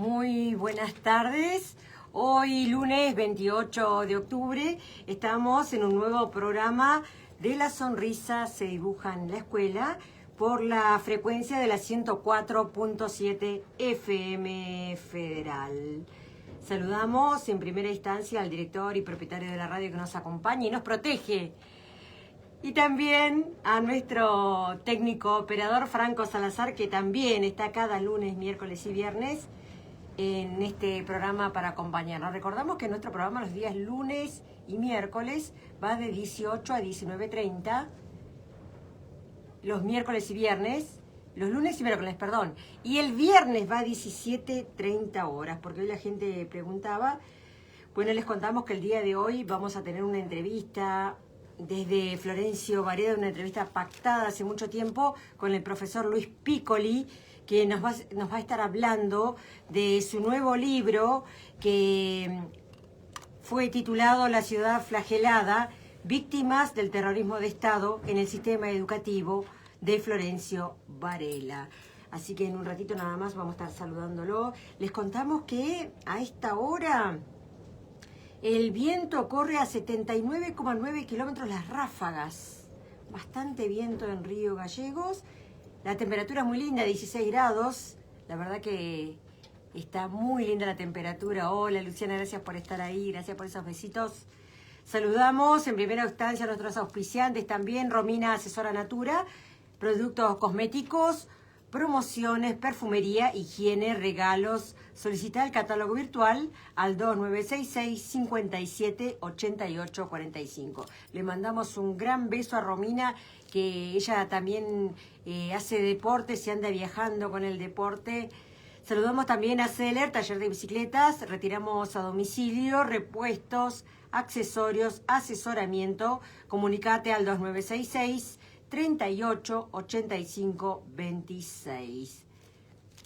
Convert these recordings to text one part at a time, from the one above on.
Muy buenas tardes. Hoy, lunes 28 de octubre, estamos en un nuevo programa de La Sonrisa se dibuja en la escuela por la frecuencia de la 104.7 FM Federal. Saludamos en primera instancia al director y propietario de la radio que nos acompaña y nos protege. Y también a nuestro técnico operador Franco Salazar, que también está cada lunes, miércoles y viernes en este programa para acompañarnos. Recordamos que nuestro programa los días lunes y miércoles va de 18 a 19:30, los miércoles y viernes, los lunes y miércoles, perdón, y el viernes va a 17:30 horas, porque hoy la gente preguntaba. Bueno, les contamos que el día de hoy vamos a tener una entrevista desde Florencio Varela, una entrevista pactada hace mucho tiempo con el profesor Luis Piccoli, que nos va a estar hablando de su nuevo libro que fue titulado La ciudad flagelada, víctimas del terrorismo de Estado en el sistema educativo, de Florencio Varela. Así que en un ratito nada más vamos a estar saludándolo. Les contamos que a esta hora el viento corre a 79,9 kilómetros las ráfagas. Bastante viento en Río Gallegos. La temperatura es muy linda, 16 grados. La verdad que está muy linda la temperatura. Hola Luciana, gracias por estar ahí, gracias por esos besitos. Saludamos en primera instancia a nuestros auspiciantes también. Romina Asesora Natura, productos cosméticos, promociones, perfumería, higiene, regalos. Solicita el catálogo virtual al 2966 57 88 45. Le mandamos un gran beso a Romina, que ella también hace deporte, se anda viajando con el deporte. Saludamos también a Seller, taller de bicicletas. Retiramos a domicilio, repuestos, accesorios, asesoramiento. Comunicate al 2966 38 85 26.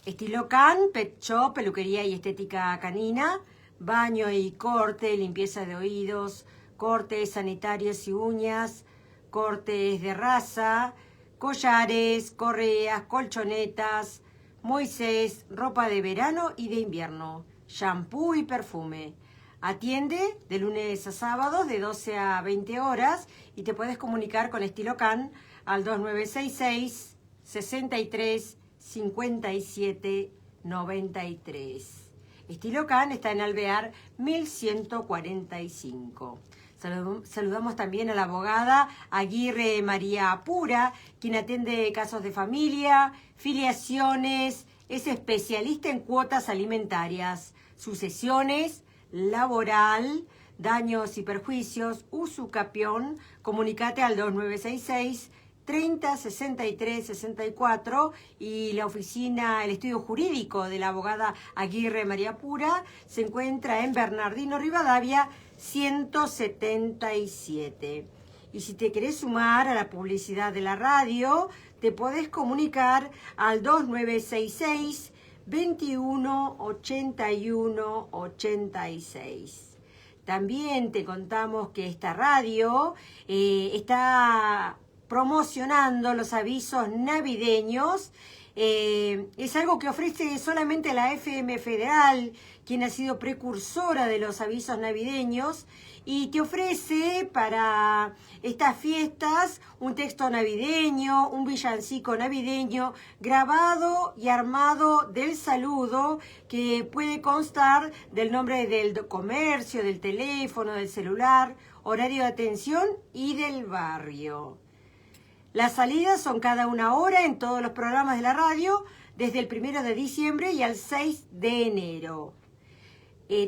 Estilo Can, Pet Shop, peluquería y estética canina, baño y corte, limpieza de oídos, cortes sanitarios y uñas, cortes de raza, collares, correas, colchonetas, Moisés, ropa de verano y de invierno, shampoo y perfume. Atiende de lunes a sábados de 12 a 20 horas y te puedes comunicar con Estilo Can al 2966 63 57 93. Estilo Can está en Alvear 1145. Saludamos también a la abogada Aguirre María Pura, quien atiende casos de familia, filiaciones, es especialista en cuotas alimentarias, sucesiones, laboral, daños y perjuicios, usucapión. Comunicate al 2966 30 63 64 y la oficina, el estudio jurídico de la abogada Aguirre María Pura se encuentra en Bernardino Rivadavia 177. Y si te querés sumar a la publicidad de la radio, te podés comunicar al 2966 21 81 86. También te contamos que esta radio está promocionando los avisos navideños. Es algo que ofrece solamente la FM Federal, quien ha sido precursora de los avisos navideños, y te ofrece para estas fiestas un texto navideño, un villancico navideño, grabado y armado del saludo, que puede constar del nombre del comercio, del teléfono, del celular, horario de atención y del barrio. Las salidas son cada una hora en todos los programas de la radio, desde el 1 de diciembre y al 6 de enero.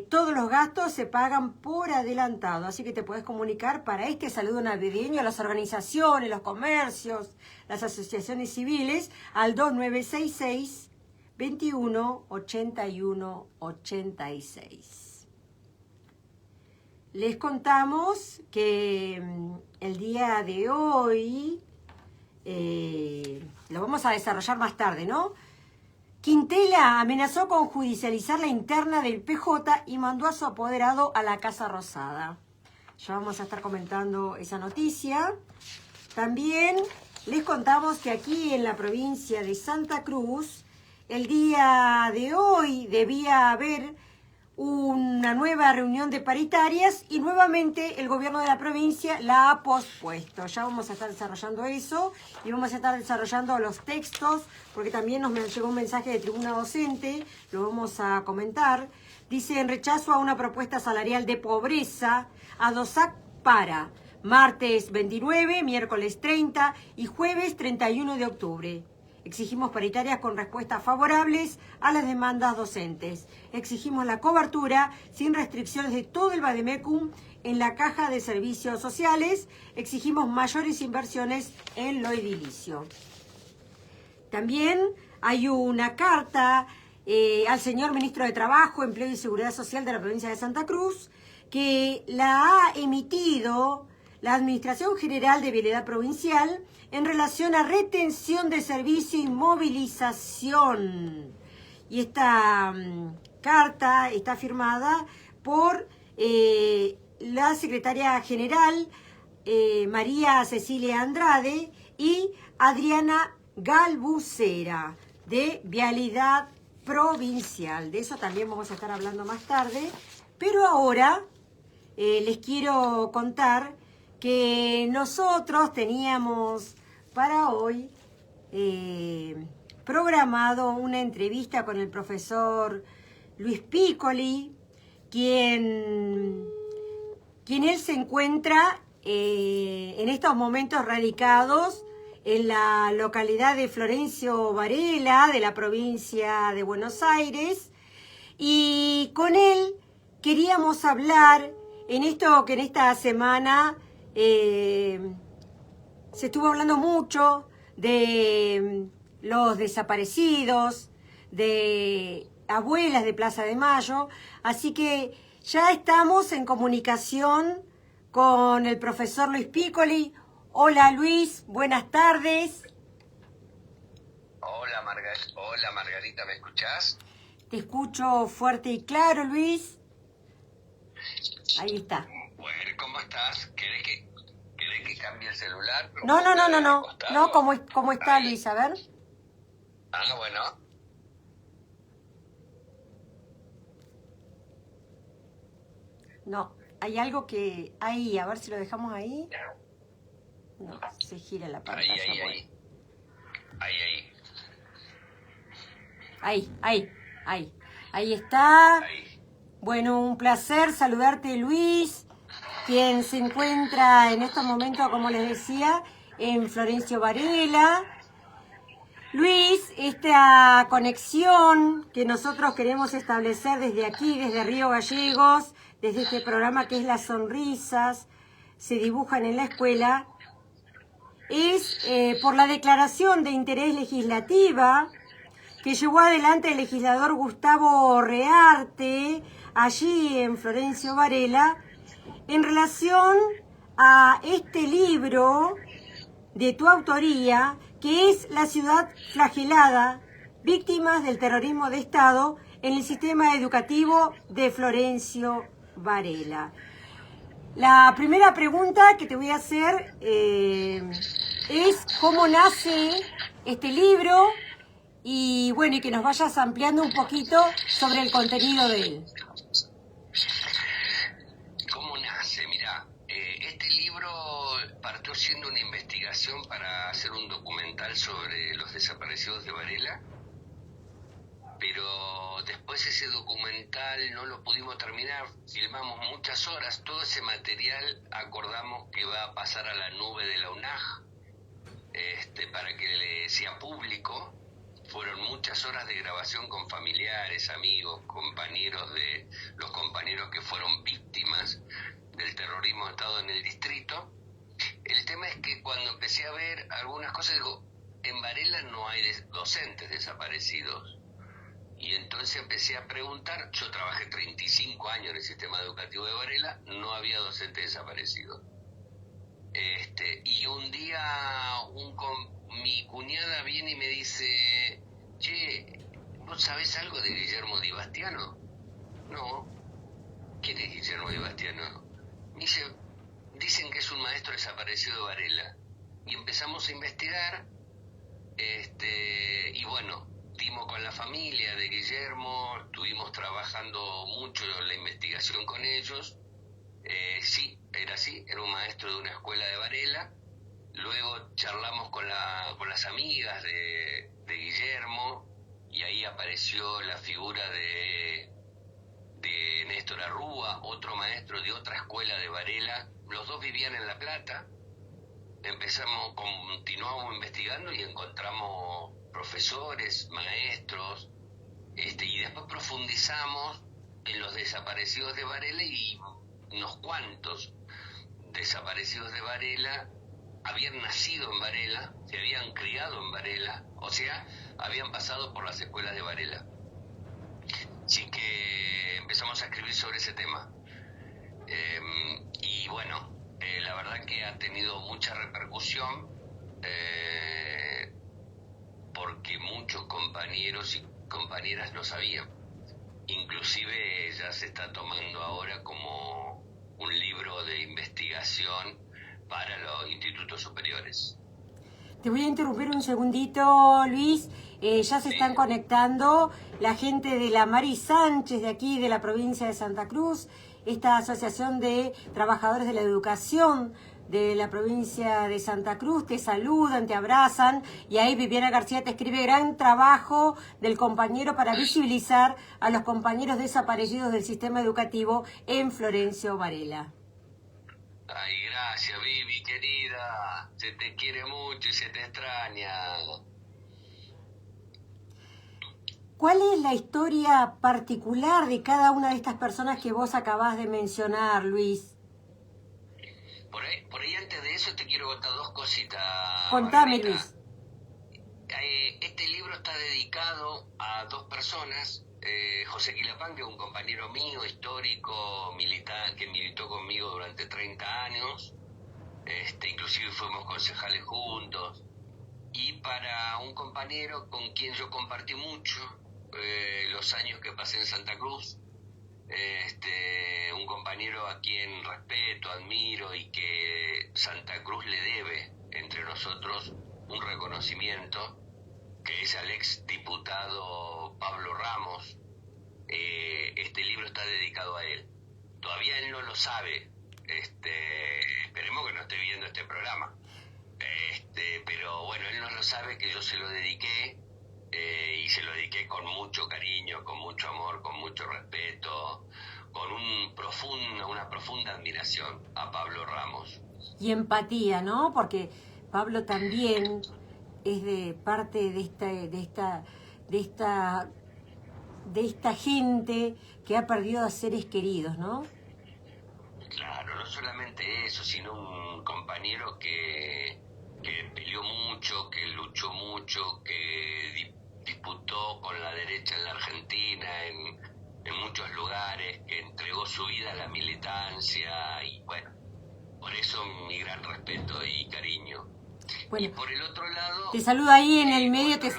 Todos los gastos se pagan por adelantado, así que te puedes comunicar para este saludo navideño a las organizaciones, los comercios, las asociaciones civiles al 2966 21 81 86. Les contamos que el día de hoy lo vamos a desarrollar más tarde, ¿no? Quintela amenazó con judicializar la interna del PJ y mandó a su apoderado a la Casa Rosada. Ya vamos a estar comentando esa noticia. También les contamos que aquí en la provincia de Santa Cruz el día de hoy debía haber una nueva reunión de paritarias y nuevamente el gobierno de la provincia la ha pospuesto. Ya vamos a estar desarrollando eso y vamos a estar desarrollando los textos, porque también nos llegó un mensaje de tribuna docente, lo vamos a comentar. Dice: en rechazo a una propuesta salarial de pobreza, ADOSAC para martes 29, miércoles 30 y jueves 31 de octubre. Exigimos paritarias con respuestas favorables a las demandas docentes. Exigimos la cobertura sin restricciones de todo el vademecum en la caja de servicios sociales. Exigimos mayores inversiones en lo edilicio. También hay una carta al señor ministro de Trabajo, Empleo y Seguridad Social de la provincia de Santa Cruz, que la ha emitido la Administración General de Vialidad Provincial en relación a retención de servicio y movilización. Y esta carta está firmada por la secretaria general María Cecilia Andrade y Adriana Galbucera de Vialidad Provincial. De eso también vamos a estar hablando más tarde. Pero ahora les quiero contar que nosotros teníamos para hoy programado una entrevista con el profesor Luis Piccoli, quien él se encuentra en estos momentos radicados en la localidad de Florencio Varela, de la provincia de Buenos Aires, y con él queríamos hablar en esto que en esta semana se estuvo hablando mucho de los desaparecidos, de abuelas de Plaza de Mayo, así que ya estamos en comunicación con el profesor Luis Piccoli. Hola Luis, buenas tardes. Hola Margarita, ¿me escuchás? Te escucho fuerte y claro, Luis. Ahí está. Bueno, ¿cómo estás? ¿Querés que cambie el celular? No. No, ¿cómo está ahí, Luis? A ver. Ah, bueno. No, hay algo que... Ahí, a ver si lo dejamos ahí. No, se gira la pantalla. Ahí está. Ahí. Bueno, un placer saludarte, Luis, quien se encuentra en estos momentos, como les decía, en Florencio Varela. Luis, esta conexión que nosotros queremos establecer desde aquí, desde Río Gallegos, desde este programa que es Las Sonrisas se dibujan en la escuela, es por la declaración de interés legislativa que llevó adelante el legislador Gustavo Rearte, allí en Florencio Varela, en relación a este libro de tu autoría, que es La ciudad flagelada, víctimas del terrorismo de Estado en el sistema educativo de Florencio Varela. La primera pregunta que te voy a hacer es cómo nace este libro y bueno, y que nos vayas ampliando un poquito sobre el contenido de él. ¿Cómo nace? Mira, este libro partió siendo una investigación para hacer un documental sobre los desaparecidos de Varela, pero después ese documental no lo pudimos terminar, filmamos muchas horas, todo ese material acordamos que va a pasar a la nube de la UNAJ, para que sea público. Fueron muchas horas de grabación con familiares, amigos, compañeros los compañeros que fueron víctimas del terrorismo de Estado en el distrito. El tema es que cuando empecé a ver algunas cosas, digo, en Varela no hay docentes desaparecidos. Y entonces empecé a preguntar, yo trabajé 35 años en el sistema educativo de Varela, no había docentes desaparecidos. Y un día mi cuñada viene y me dice, che, ¿vos sabés algo de Guillermo Di Bastiano? No. ¿Quién es Guillermo Di Bastiano? Me dice, dicen que es un maestro desaparecido de Varela. Y empezamos a investigar, y bueno, dimos con la familia de Guillermo, estuvimos trabajando mucho en la investigación con ellos. Sí, era así, era un maestro de una escuela de Varela. Luego charlamos con las amigas de Guillermo y ahí apareció la figura de Néstor Arrúa, otro maestro de otra escuela de Varela. Los dos vivían en La Plata. Continuamos investigando y encontramos profesores, maestros, y después profundizamos en los desaparecidos de Varela, y unos cuantos desaparecidos de Varela habían nacido en Varela, se habían criado en Varela, o sea, habían pasado por las escuelas de Varela. Así que empezamos a escribir sobre ese tema. Y bueno, la verdad que ha tenido mucha repercusión, porque muchos compañeros y compañeras no sabían. Inclusive ya se está tomando ahora como un libro de investigación para los institutos superiores. Te voy a interrumpir un segundito, Luis. Ya se están conectando la gente de la Mari Sánchez, de aquí, de la provincia de Santa Cruz, esta asociación de trabajadores de la educación de la provincia de Santa Cruz. Te saludan, te abrazan, y ahí Viviana García te escribe: gran trabajo del compañero para visibilizar a los compañeros desaparecidos del sistema educativo en Florencio Varela. Ay, gracias, Vivi, querida. Se te quiere mucho y se te extraña. ¿Cuál es la historia particular de cada una de estas personas que vos acabás de mencionar, Luis? Por ahí antes de eso te quiero contar dos cositas. Contame, Margarita. Luis. Este libro está dedicado a dos personas. José Quilapán, que es un compañero mío, histórico, militar, que militó conmigo durante 30 años. Inclusive fuimos concejales juntos. Y para un compañero con quien yo compartí mucho los años que pasé en Santa Cruz, un compañero a quien respeto, admiro, y que Santa Cruz le debe entre nosotros un reconocimiento, que es al ex diputado Pablo Ramos. Este libro está dedicado a él. Todavía él no lo sabe. Esperemos que no esté viendo este programa. Pero bueno, él no lo sabe, que yo se lo dediqué, y se lo dediqué con mucho cariño, con mucho amor, con mucho respeto, con una profunda admiración a Pablo Ramos. Y empatía, ¿no? Porque Pablo también es de parte de esta gente que ha perdido a seres queridos, ¿no? Claro, no solamente eso, sino un compañero que peleó mucho, que luchó mucho, que disputó con la derecha en la Argentina, en muchos lugares, que entregó su vida a la militancia, y bueno, por eso mi gran respeto y cariño. Bueno, y por el otro lado... Te saluda ahí en el medio, te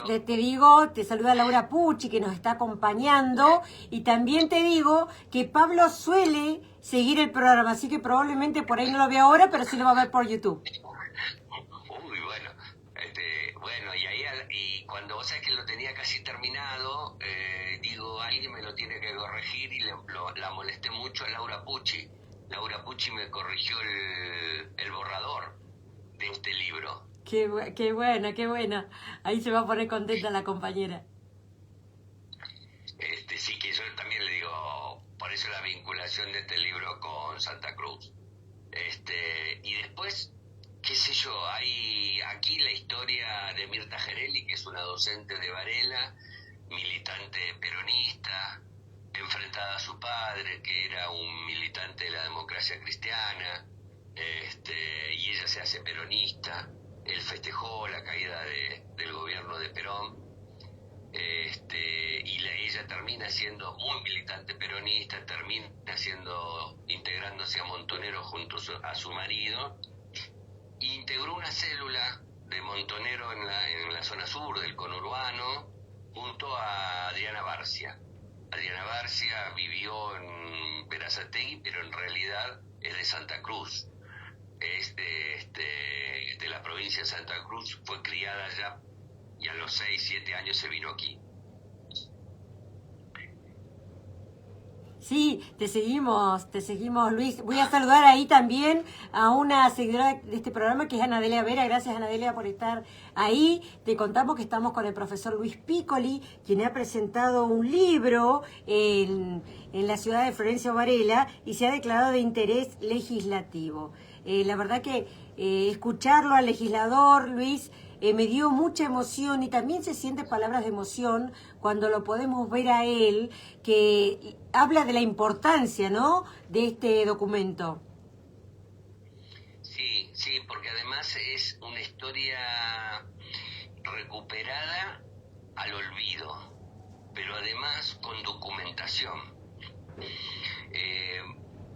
saluda Laura Pucci, que nos está acompañando, y también te digo que Pablo suele seguir el programa, así que probablemente por ahí no lo vea ahora, pero sí lo va a ver por YouTube. Uy, bueno, bueno, y cuando vos sabés que lo tenía casi terminado, digo, alguien me lo tiene que corregir, y la molesté mucho a Laura Pucci. Laura Pucci me corrigió el borrador de este libro. Qué buena, qué buena. Ahí se va a poner contenta la compañera. Sí, que yo también le digo, por eso la vinculación de este libro con Santa Cruz. Y después, qué sé yo, hay aquí la historia de Mirta Gerelli, que es una docente de Varela, militante peronista, enfrentada a su padre, que era un militante de la democracia cristiana, y ella se hace peronista. Él festejó la caída del gobierno de Perón, y ella termina siendo muy militante peronista, termina integrándose a Montonero junto a su marido, e integró una célula de Montonero en la zona sur del conurbano, junto a Adriana Barcia. Adriana Barcia vivió en Berazategui, pero en realidad es de Santa Cruz. Es de la provincia de Santa Cruz, fue criada allá y a los 6, 7 años se vino aquí. Sí, te seguimos, Luis. Voy a saludar ahí también a una seguidora de este programa que es Anadelia Vera. Gracias, Anadelia, por estar ahí. Te contamos que estamos con el profesor Luis Piccoli, quien ha presentado un libro en la ciudad de Florencio Varela y se ha declarado de interés legislativo. La verdad que escucharlo al legislador, Luis, me dio mucha emoción y también se sienten palabras de emoción cuando lo podemos ver a él, que habla de la importancia, ¿no?, de este documento. Sí, sí, porque además es una historia recuperada al olvido, pero además con documentación.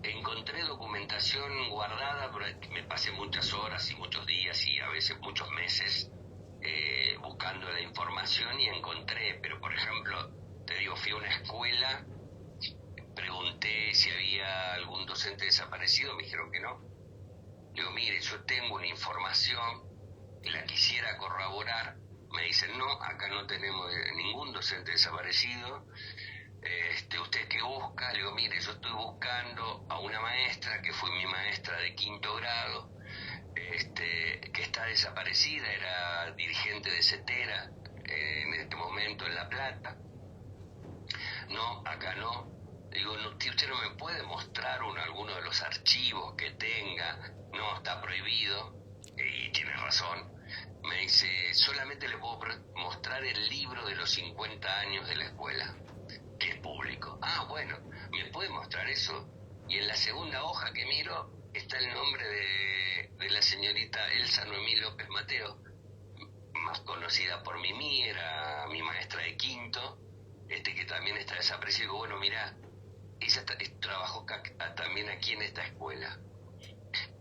Encontré documentación guardada, me pasé muchas horas y muchos días y a veces muchos meses buscando la información y encontré, pero por ejemplo, te digo, fui a una escuela, pregunté si había algún docente desaparecido, me dijeron que no. Digo, mire, yo tengo una información y la quisiera corroborar. Me dicen, no, acá no tenemos ningún docente desaparecido. ¿Usted qué busca? Le digo, mire, yo estoy buscando a una maestra que fue mi maestra de 5º grado, que está desaparecida, era dirigente de CETERA en este momento en La Plata. No, acá no. Digo, no, usted no me puede mostrar alguno de los archivos que tenga. No, está prohibido. Y tiene razón. Me dice, solamente le puedo mostrar el libro de los 50 años de la escuela, que es público. Ah, bueno, ¿me puede mostrar eso? Y en la segunda hoja que miro está el nombre de la señorita Elsa Noemí López Mateo, más conocida por Mimi, era mi maestra de 5º, que también está desaparecida. Digo, bueno, mira, ella trabajó también aquí en esta escuela.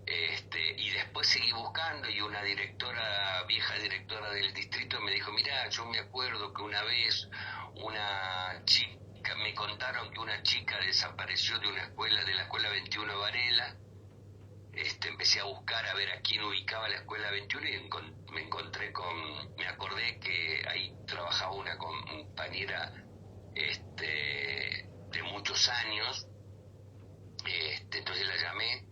Y después seguí buscando y una vieja directora del distrito me dijo, mira, yo me acuerdo que una vez una chica, me contaron que una chica desapareció de la escuela 21 de Varela. Empecé a buscar a ver a quién ubicaba la escuela 21 y me acordé que ahí trabajaba una compañera de muchos años. Entonces la llamé.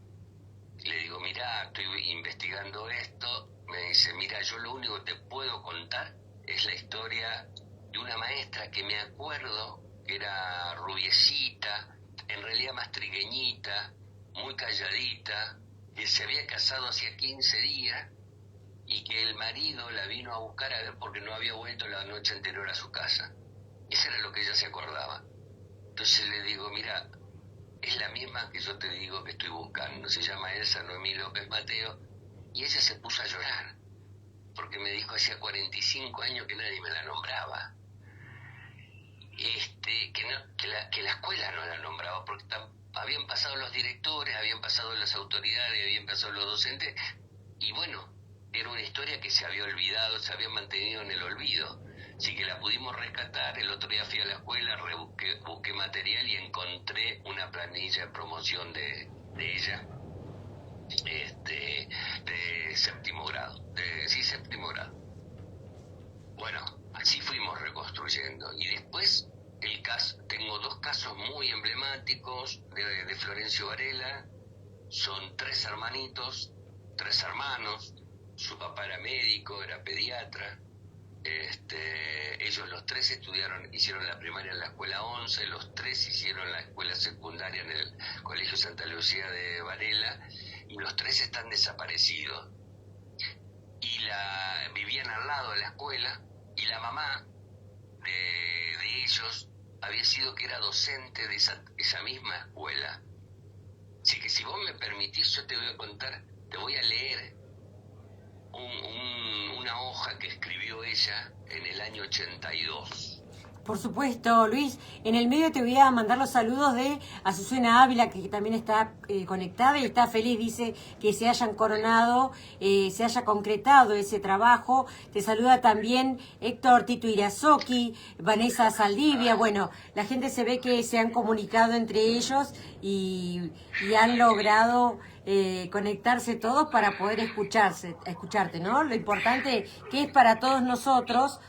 Le digo, mira, estoy investigando esto. Me dice, mira, yo lo único que te puedo contar es la historia de una maestra que me acuerdo que era rubiecita, en realidad más trigueñita, muy calladita, que se había casado hacía 15 días y que el marido la vino a buscar a ver porque no había vuelto la noche anterior a su casa. Eso era lo que ella se acordaba. Entonces le digo, mira, es la misma que yo te digo que estoy buscando. Se llama Elsa Noemí López Mateo. Y ella se puso a llorar porque me dijo hacía 45 años que nadie me la nombraba. Que la escuela no la nombraba porque habían pasado los directores, habían pasado las autoridades, habían pasado los docentes y bueno, era una historia que se había olvidado, se había mantenido en el olvido. Así que la pudimos rescatar. El otro día fui a la escuela, busqué material y encontré una planilla de promoción de ella, de 7º grado. Sí, 7º grado. Bueno, así fuimos reconstruyendo. Y después, tengo 2 casos muy emblemáticos de Florencio Varela. Son 3 hermanitos, 3 hermanos. Su papá era médico, era pediatra. Ellos los 3 hicieron la primaria en la escuela 11, los 3 hicieron la escuela secundaria en el Colegio Santa Lucía de Varela y los 3 están desaparecidos. Y vivían al lado de la escuela y la mamá de ellos había sido que era docente de esa misma escuela. Así que si vos me permitís, yo te voy a contar, te voy a leer una hoja que escribió ella en el año 82. Por supuesto, Luis. En el medio te voy a mandar los saludos de Azucena Ávila, que también está conectada y está feliz, dice que se hayan coronado, se haya concretado ese trabajo. Te saluda también Héctor Tito Irazoki, Vanessa Saldivia. Bueno, la gente se ve que se han comunicado entre ellos y han logrado conectarse todos para poder escucharte, ¿no? Lo importante que es para todos nosotros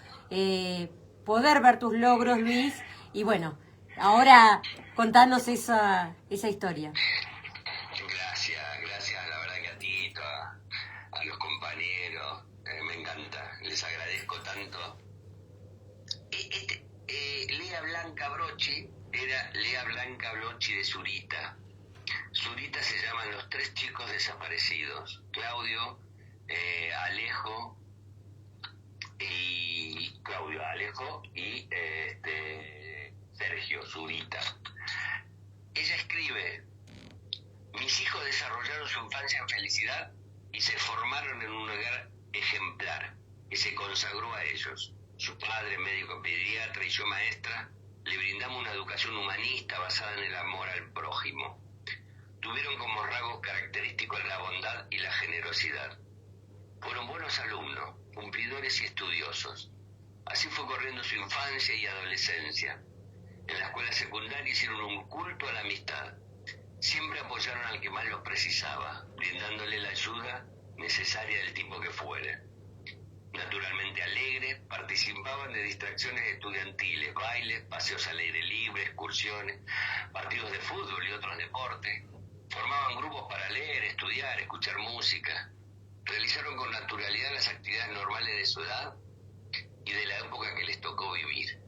poder ver tus logros, Luis, y bueno, Ahora contanos esa historia. Gracias, la verdad que a ti, a los compañeros, me encanta, les agradezco tanto. Lea Blanca Brochi era Lea Blanca Brochi de Zurita. Zurita se llaman los 3 chicos desaparecidos, Claudio, Alejo y Sergio Zurita. Ella escribe: mis hijos desarrollaron su infancia en felicidad y se formaron en un hogar ejemplar que se consagró a ellos. Su padre, médico pediatra, y yo maestra, le brindamos una educación humanista basada en el amor al prójimo. Tuvieron como rasgos característicos la bondad y la generosidad. Fueron buenos alumnos, cumplidores y estudiosos. Así fue corriendo su infancia y adolescencia. En la escuela secundaria hicieron un culto a la amistad. Siempre apoyaron al que más los precisaba, brindándole la ayuda necesaria del tipo que fuera. Naturalmente alegres, participaban de distracciones estudiantiles, bailes, paseos al aire libre, excursiones, partidos de fútbol y otros deportes. Formaban grupos para leer, estudiar, escuchar música. Realizaron con naturalidad las actividades normales de su edad y de la época que les tocó vivir.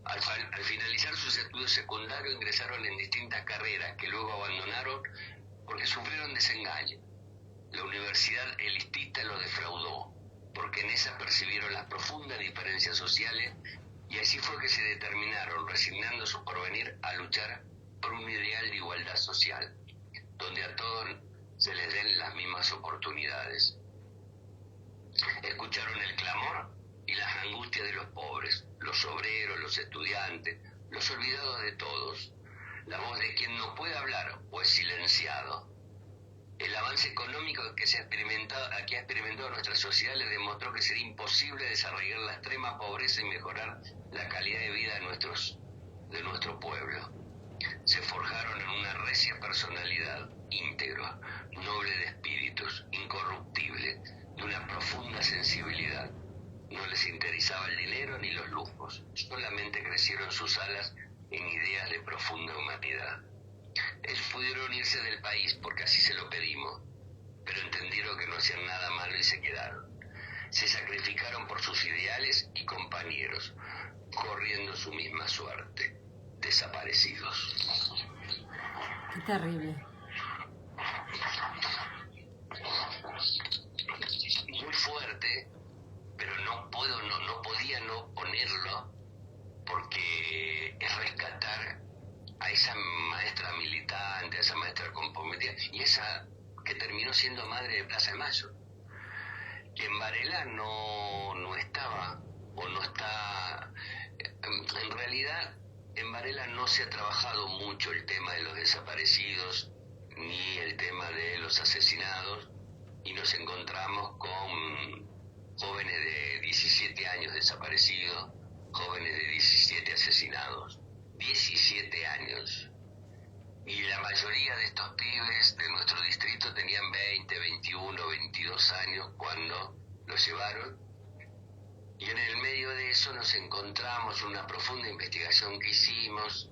Al finalizar sus estudios secundarios ingresaron en distintas carreras que luego abandonaron porque sufrieron desengaño. La universidad elitista los defraudó, porque en esa percibieron las profundas diferencias sociales y así fue que se determinaron, resignando su porvenir, a luchar por un ideal de igualdad social, donde a todos se les den las mismas oportunidades. Escucharon el clamor y las angustias de los pobres, los obreros, los estudiantes, los olvidados de todos, la voz de quien no puede hablar o es silenciado. El avance económico que ha experimentado nuestra sociedad les demostró que sería imposible desarrollar la extrema pobreza y mejorar la calidad de vida de nuestro pueblo. Se forjaron en una recia personalidad, íntegro, noble de espíritus, incorruptible, de una profunda sensibilidad. No les interesaba el dinero ni los lujos, solamente crecieron sus alas en ideas de profunda humanidad. Ellos pudieron irse del país porque así se lo pedimos, pero entendieron que no hacían nada malo y se quedaron. Se sacrificaron por sus ideales y compañeros, corriendo su misma suerte, desaparecidos. Qué terrible. Muy fuerte, pero no podía no ponerlo porque es rescatar a esa maestra militante, a esa maestra comprometida y esa que terminó siendo madre de Plaza de Mayo. Que en Varela no estaba o no está. En realidad en Varela no se ha trabajado mucho el tema de los desaparecidos ni el tema de los asesinados y nos encontramos con jóvenes de 17 años desaparecidos, jóvenes de 17 asesinados, 17 años. Y la mayoría de estos pibes de nuestro distrito tenían 20, 21, 22 años cuando los llevaron. Y en el medio de eso nos encontramos una profunda investigación que hicimos,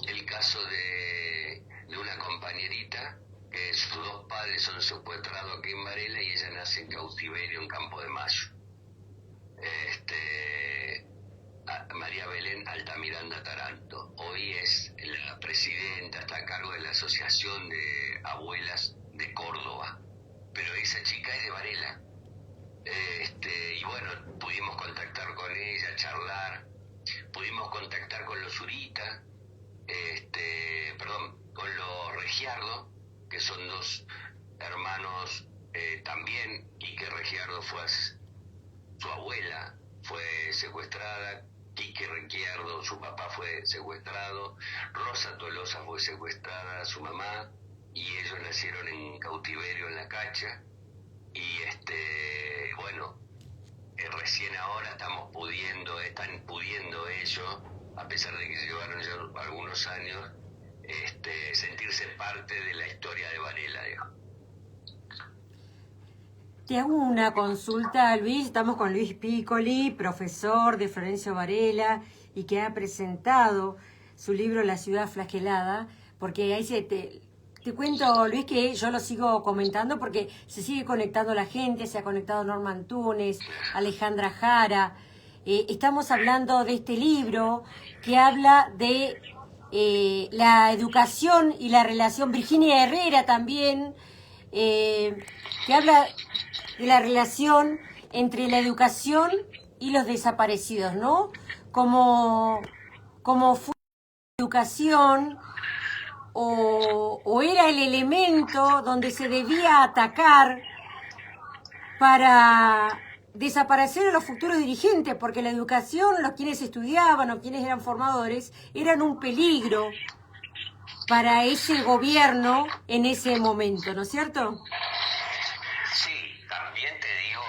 el caso de una compañerita que sus 2 padres son secuestrados aquí en Varela y ella nace en cautiverio en Campo de Mayo. María Belén Altamiranda Taranto, hoy es la presidenta, está a cargo de la Asociación de Abuelas de Córdoba, pero esa chica es de Varela. Y bueno, pudimos contactar con ella, charlar, pudimos contactar con los Zurita, con los Regiardo, que son 2 hermanos también. Quique Regiardo su abuela fue secuestrada, Quique Requiardo, su papá fue secuestrado, Rosa Tolosa fue secuestrada, su mamá, y ellos nacieron en cautiverio en La Cacha, y bueno, recién ahora están pudiendo ellos, a pesar de que llevaron ya algunos años, sentirse parte de la historia de Varela, digamos. Te hago una consulta, Luis. Estamos con Luis Piccoli, profesor de Florencio Varela, y que ha presentado su libro La ciudad flagelada, porque ahí te cuento, Luis, que yo lo sigo comentando porque se sigue conectando la gente, se ha conectado Norma Antunes, Alejandra Jara. Estamos hablando de este libro que habla de la educación y la relación, Virginia Herrera también, que habla de la relación entre la educación y los desaparecidos, ¿no? Como fue la educación o era el elemento donde se debía atacar para desaparecer a los futuros dirigentes, porque la educación, los quienes estudiaban o quienes eran formadores, eran un peligro para ese gobierno en ese momento, ¿no es cierto? Sí, también te digo,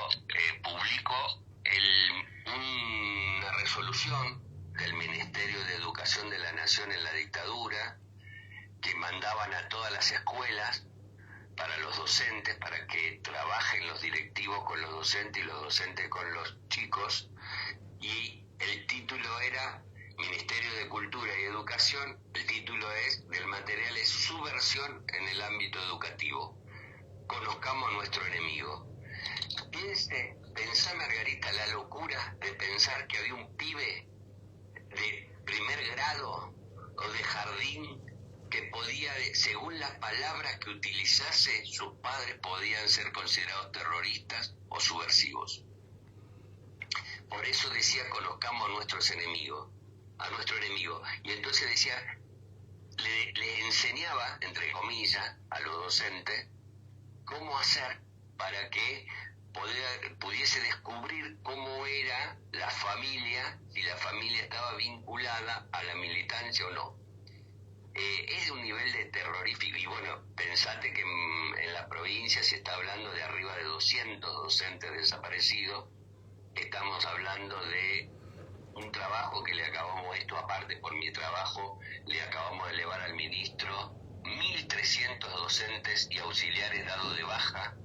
publicó una resolución del Ministerio de Educación de la Nación en la dictadura, que mandaban a todas las escuelas para los docentes, para que trabajen los directivos con los docentes y los docentes con los chicos, y el título era Ministerio de Cultura y Educación, el título del material es Subversión en el ámbito educativo. Conozcamos nuestro enemigo. Pensá, Margarita, la locura de pensar que había un pibe de primer grado o de jardín que podía, según las palabras que utilizase, sus padres podían ser considerados terroristas o subversivos. Por eso decía, conozcamos a nuestro enemigo. Y entonces decía, le enseñaba, entre comillas, a los docentes, cómo hacer para que pudiese descubrir cómo era la familia, si la familia estaba vinculada a la militancia o no. Es de un nivel de terrorífico, y bueno, pensate que en la provincia se está hablando de arriba de 200 docentes desaparecidos. Estamos hablando de un trabajo que le acabamos, esto aparte por mi trabajo, le acabamos de elevar al ministro 1.300 docentes y auxiliares dados de baja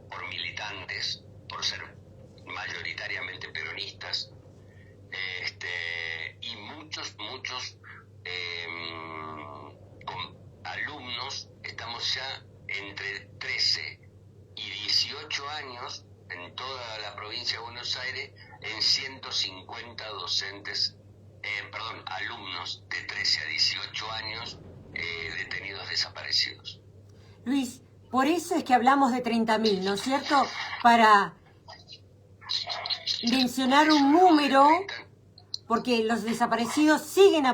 por militantes, por ser mayoritariamente peronistas, y muchos alumnos. Estamos ya entre 13 y 18 años en toda la provincia de Buenos Aires en 150 alumnos de 13 a 18 años detenidos desaparecidos. Luis, por eso es que hablamos de 30.000, ¿no es cierto? Para mencionar un número, porque los desaparecidos siguen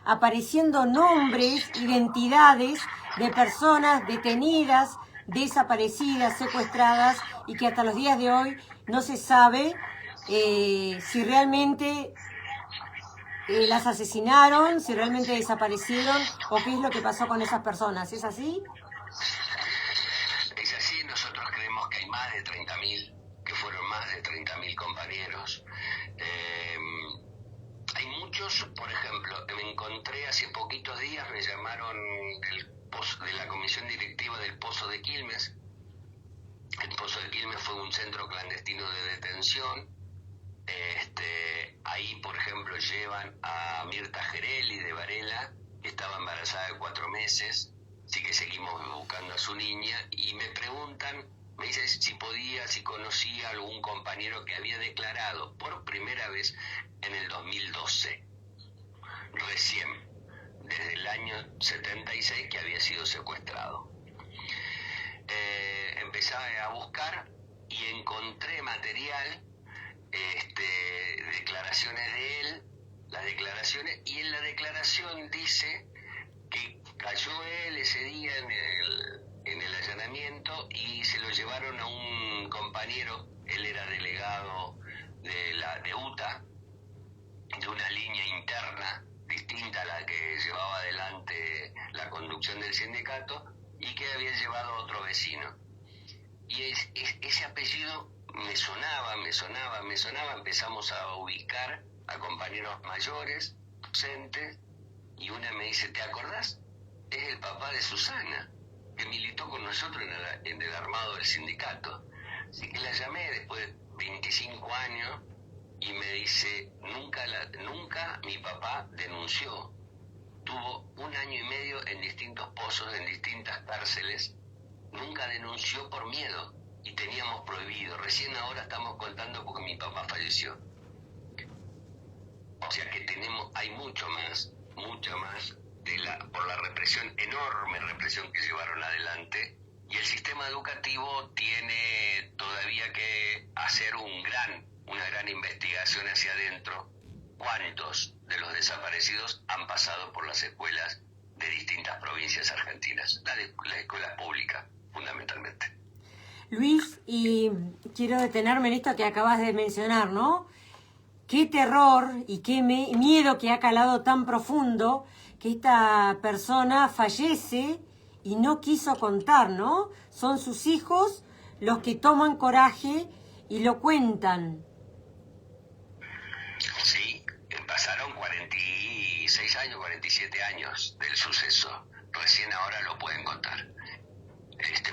apareciendo nombres, identidades de personas detenidas, desaparecidas, secuestradas, y que hasta los días de hoy no se sabe si realmente las asesinaron, si realmente desaparecieron o qué es lo que pasó con esas personas. ¿Es así? Es así. Nosotros creemos que hay más de 30.000, que fueron más de 30.000 compañeros. Hay muchos, por ejemplo, me encontré hace poquitos días, me llamaron de la comisión directiva del Pozo de Quilmes. El Pozo de Quilmes fue un centro clandestino de detención. Ahí, por ejemplo, llevan a Mirta Gereli de Varela, que estaba embarazada de 4 meses, así que seguimos buscando a su niña, y me dice si conocía algún compañero que había declarado por primera vez en el 2012, recién, desde el año 76 que había sido secuestrado. Empecé a buscar y encontré material, declaraciones de él, las declaraciones, y en la declaración dice que cayó él ese día en el allanamiento y se lo llevaron a un compañero. Él era delegado de UTA, de una línea interna distinta a la que llevaba adelante la conducción del sindicato, y que había llevado a otro vecino. Y ese apellido me sonaba, empezamos a ubicar a compañeros mayores, docentes, y una me dice, ¿te acordás? Es el papá de Susana, que militó con nosotros en el armado del sindicato. Así que la llamé después de 25 años, y me dice, nunca mi papá denunció. Tuvo 1 año y medio en distintos pozos, en distintas cárceles, nunca denunció por miedo y teníamos prohibido. Recién ahora estamos contando porque mi papá falleció. O sea que hay mucha más por la represión, enorme represión que llevaron adelante, y el sistema educativo tiene todavía que hacer una gran investigación hacia adentro. ¿Cuántos de los desaparecidos han pasado por las escuelas de distintas provincias argentinas? Las escuelas públicas, fundamentalmente. Luis, y quiero detenerme en esto que acabas de mencionar, ¿no? Qué terror y qué miedo que ha calado tan profundo que esta persona fallece y no quiso contar, ¿no? Son sus hijos los que toman coraje y lo cuentan. Sí, pasaron 46 años, 47 años del suceso. Recién ahora lo pueden contar.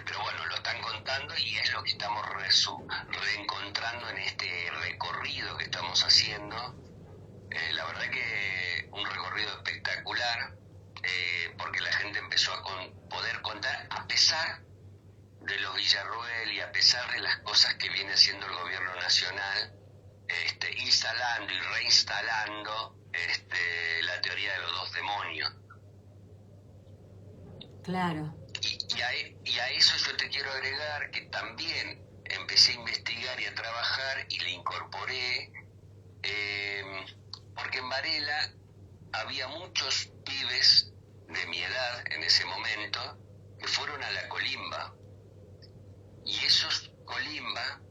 Pero bueno, lo están contando y es lo que estamos reencontrando en este recorrido que estamos haciendo. La verdad que un recorrido espectacular, porque la gente empezó a poder contar, a pesar de los Villarroel y a pesar de las cosas que viene haciendo el gobierno nacional, instalando y reinstalando la teoría de los 2 demonios. Claro. Y a eso yo te quiero agregar que también empecé a investigar y a trabajar y le incorporé, porque en Varela había muchos pibes de mi edad en ese momento que fueron a la colimba, y esos colimba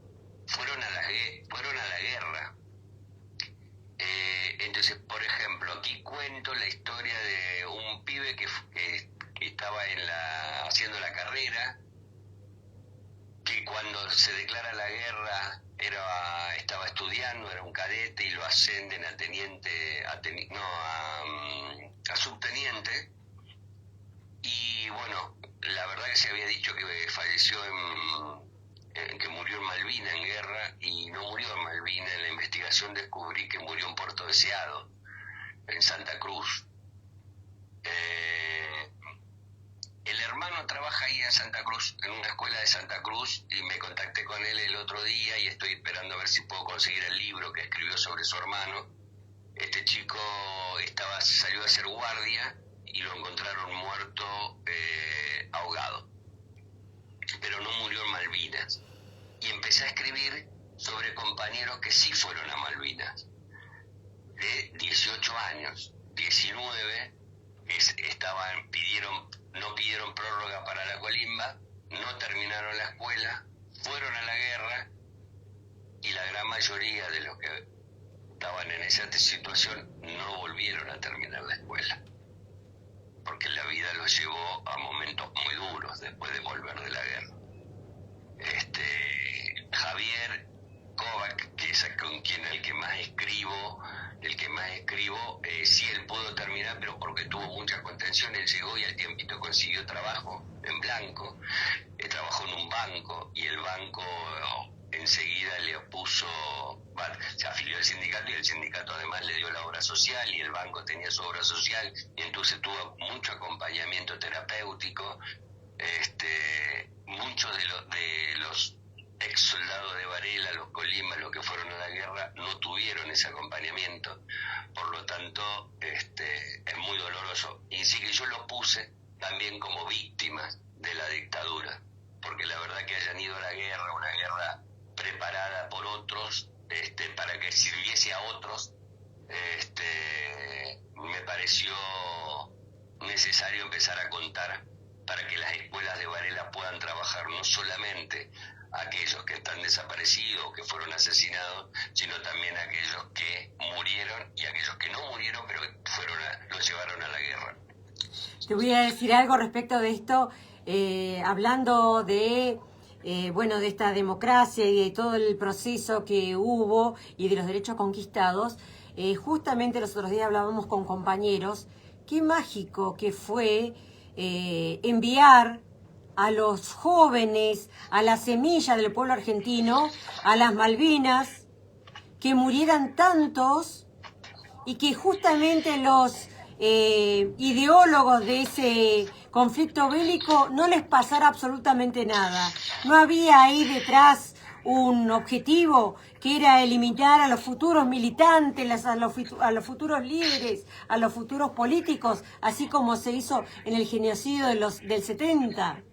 fueron a la guerra. Entonces, por ejemplo, aquí cuento la historia de un pibe que estaba haciendo la carrera, que cuando se declara la guerra estaba estudiando, era un cadete y lo ascenden a a subteniente, y bueno, la verdad que se había dicho que falleció que murió en Malvinas en guerra, y no murió en Malvinas. En la investigación descubrí que murió en Puerto Deseado, en Santa Cruz. El hermano trabaja ahí en Santa Cruz, en una escuela de Santa Cruz, y me contacté con él el otro día y estoy esperando a ver si puedo conseguir el libro que escribió sobre su hermano. Este chico salió a hacer guardia y lo encontraron muerto, ahogado, pero no murió en Malvinas. Y empecé a escribir sobre compañeros que sí fueron a Malvinas, de 18 años, 19, no pidieron prórroga para la colimba, no terminaron la escuela, fueron a la guerra, y la gran mayoría de los que estaban en esa situación no volvieron a terminar la escuela, porque la vida los llevó a momentos muy duros después de volver de la guerra. Javier Kovac, que es con quien el que más escribo, sí, él pudo terminar, pero porque tuvo mucha contención. Él llegó y al tiempito consiguió trabajo en blanco, trabajó en un banco, y el banco enseguida le puso, se afilió al sindicato, y el sindicato además le dio la obra social, y el banco tenía su obra social, y entonces tuvo mucho acompañamiento terapéutico. Muchos de los ex soldados de Varela, los colimas, los que fueron a la guerra, no tuvieron ese acompañamiento, por lo tanto es muy doloroso. Y sí que yo lo puse también como víctimas de la dictadura, porque la verdad que hayan ido a la guerra, una guerra preparada por otros, para que sirviese a otros, me pareció necesario empezar a contar, para que las escuelas de Varela puedan trabajar no solamente aquellos que están desaparecidos, que fueron asesinados, sino también aquellos que murieron y aquellos que no murieron, pero los llevaron a la guerra. Te voy a decir algo respecto de esto, hablando de esta democracia y de todo el proceso que hubo y de los derechos conquistados. Justamente los otros días hablábamos con compañeros, qué mágico que fue enviar a los jóvenes, a la semilla del pueblo argentino, a las Malvinas, que murieran tantos y que justamente los ideólogos de ese conflicto bélico no les pasara absolutamente nada. No había ahí detrás un objetivo que era eliminar a los futuros militantes, a los futuros líderes, a los futuros políticos, así como se hizo en el genocidio del 70.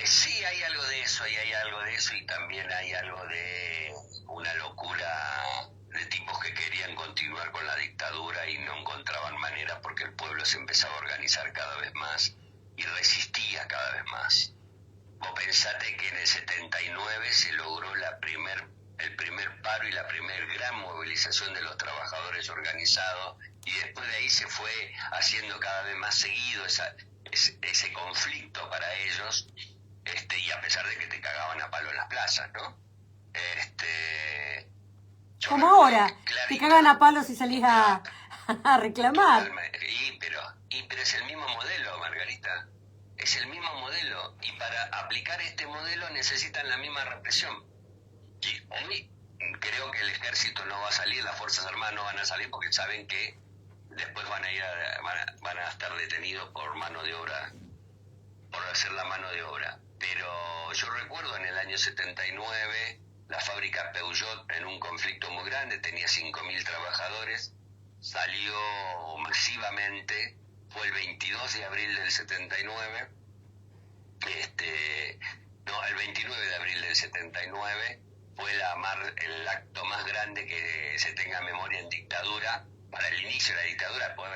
Sí, hay algo de eso, y también hay algo de una locura de tipos que querían continuar con la dictadura y no encontraban manera porque el pueblo se empezaba a organizar cada vez más y resistía cada vez más. Vos pensate que en el 79 se logró el primer paro y la primer gran movilización de los trabajadores organizados, y después de ahí se fue haciendo cada vez más seguido ese conflicto para ellos, y a pesar de que te cagaban a palo en las plazas, ¿no? Como ahora, te cagan a palos y salís a reclamar. Pero es el mismo modelo, Margarita. Es el mismo modelo. Y para aplicar este modelo necesitan la misma represión. Y hoy creo que el ejército no va a salir, las Fuerzas Armadas no van a salir porque saben que después van a estar detenidos por mano de obra, por hacer la mano de obra. Pero yo recuerdo en el año 79, la fábrica Peugeot, en un conflicto muy grande, tenía 5.000 trabajadores, salió masivamente, fue el 22 de abril del 79, el 29 de abril del 79, fue el acto más grande que se tenga memoria en dictadura, para el inicio de la dictadura. Después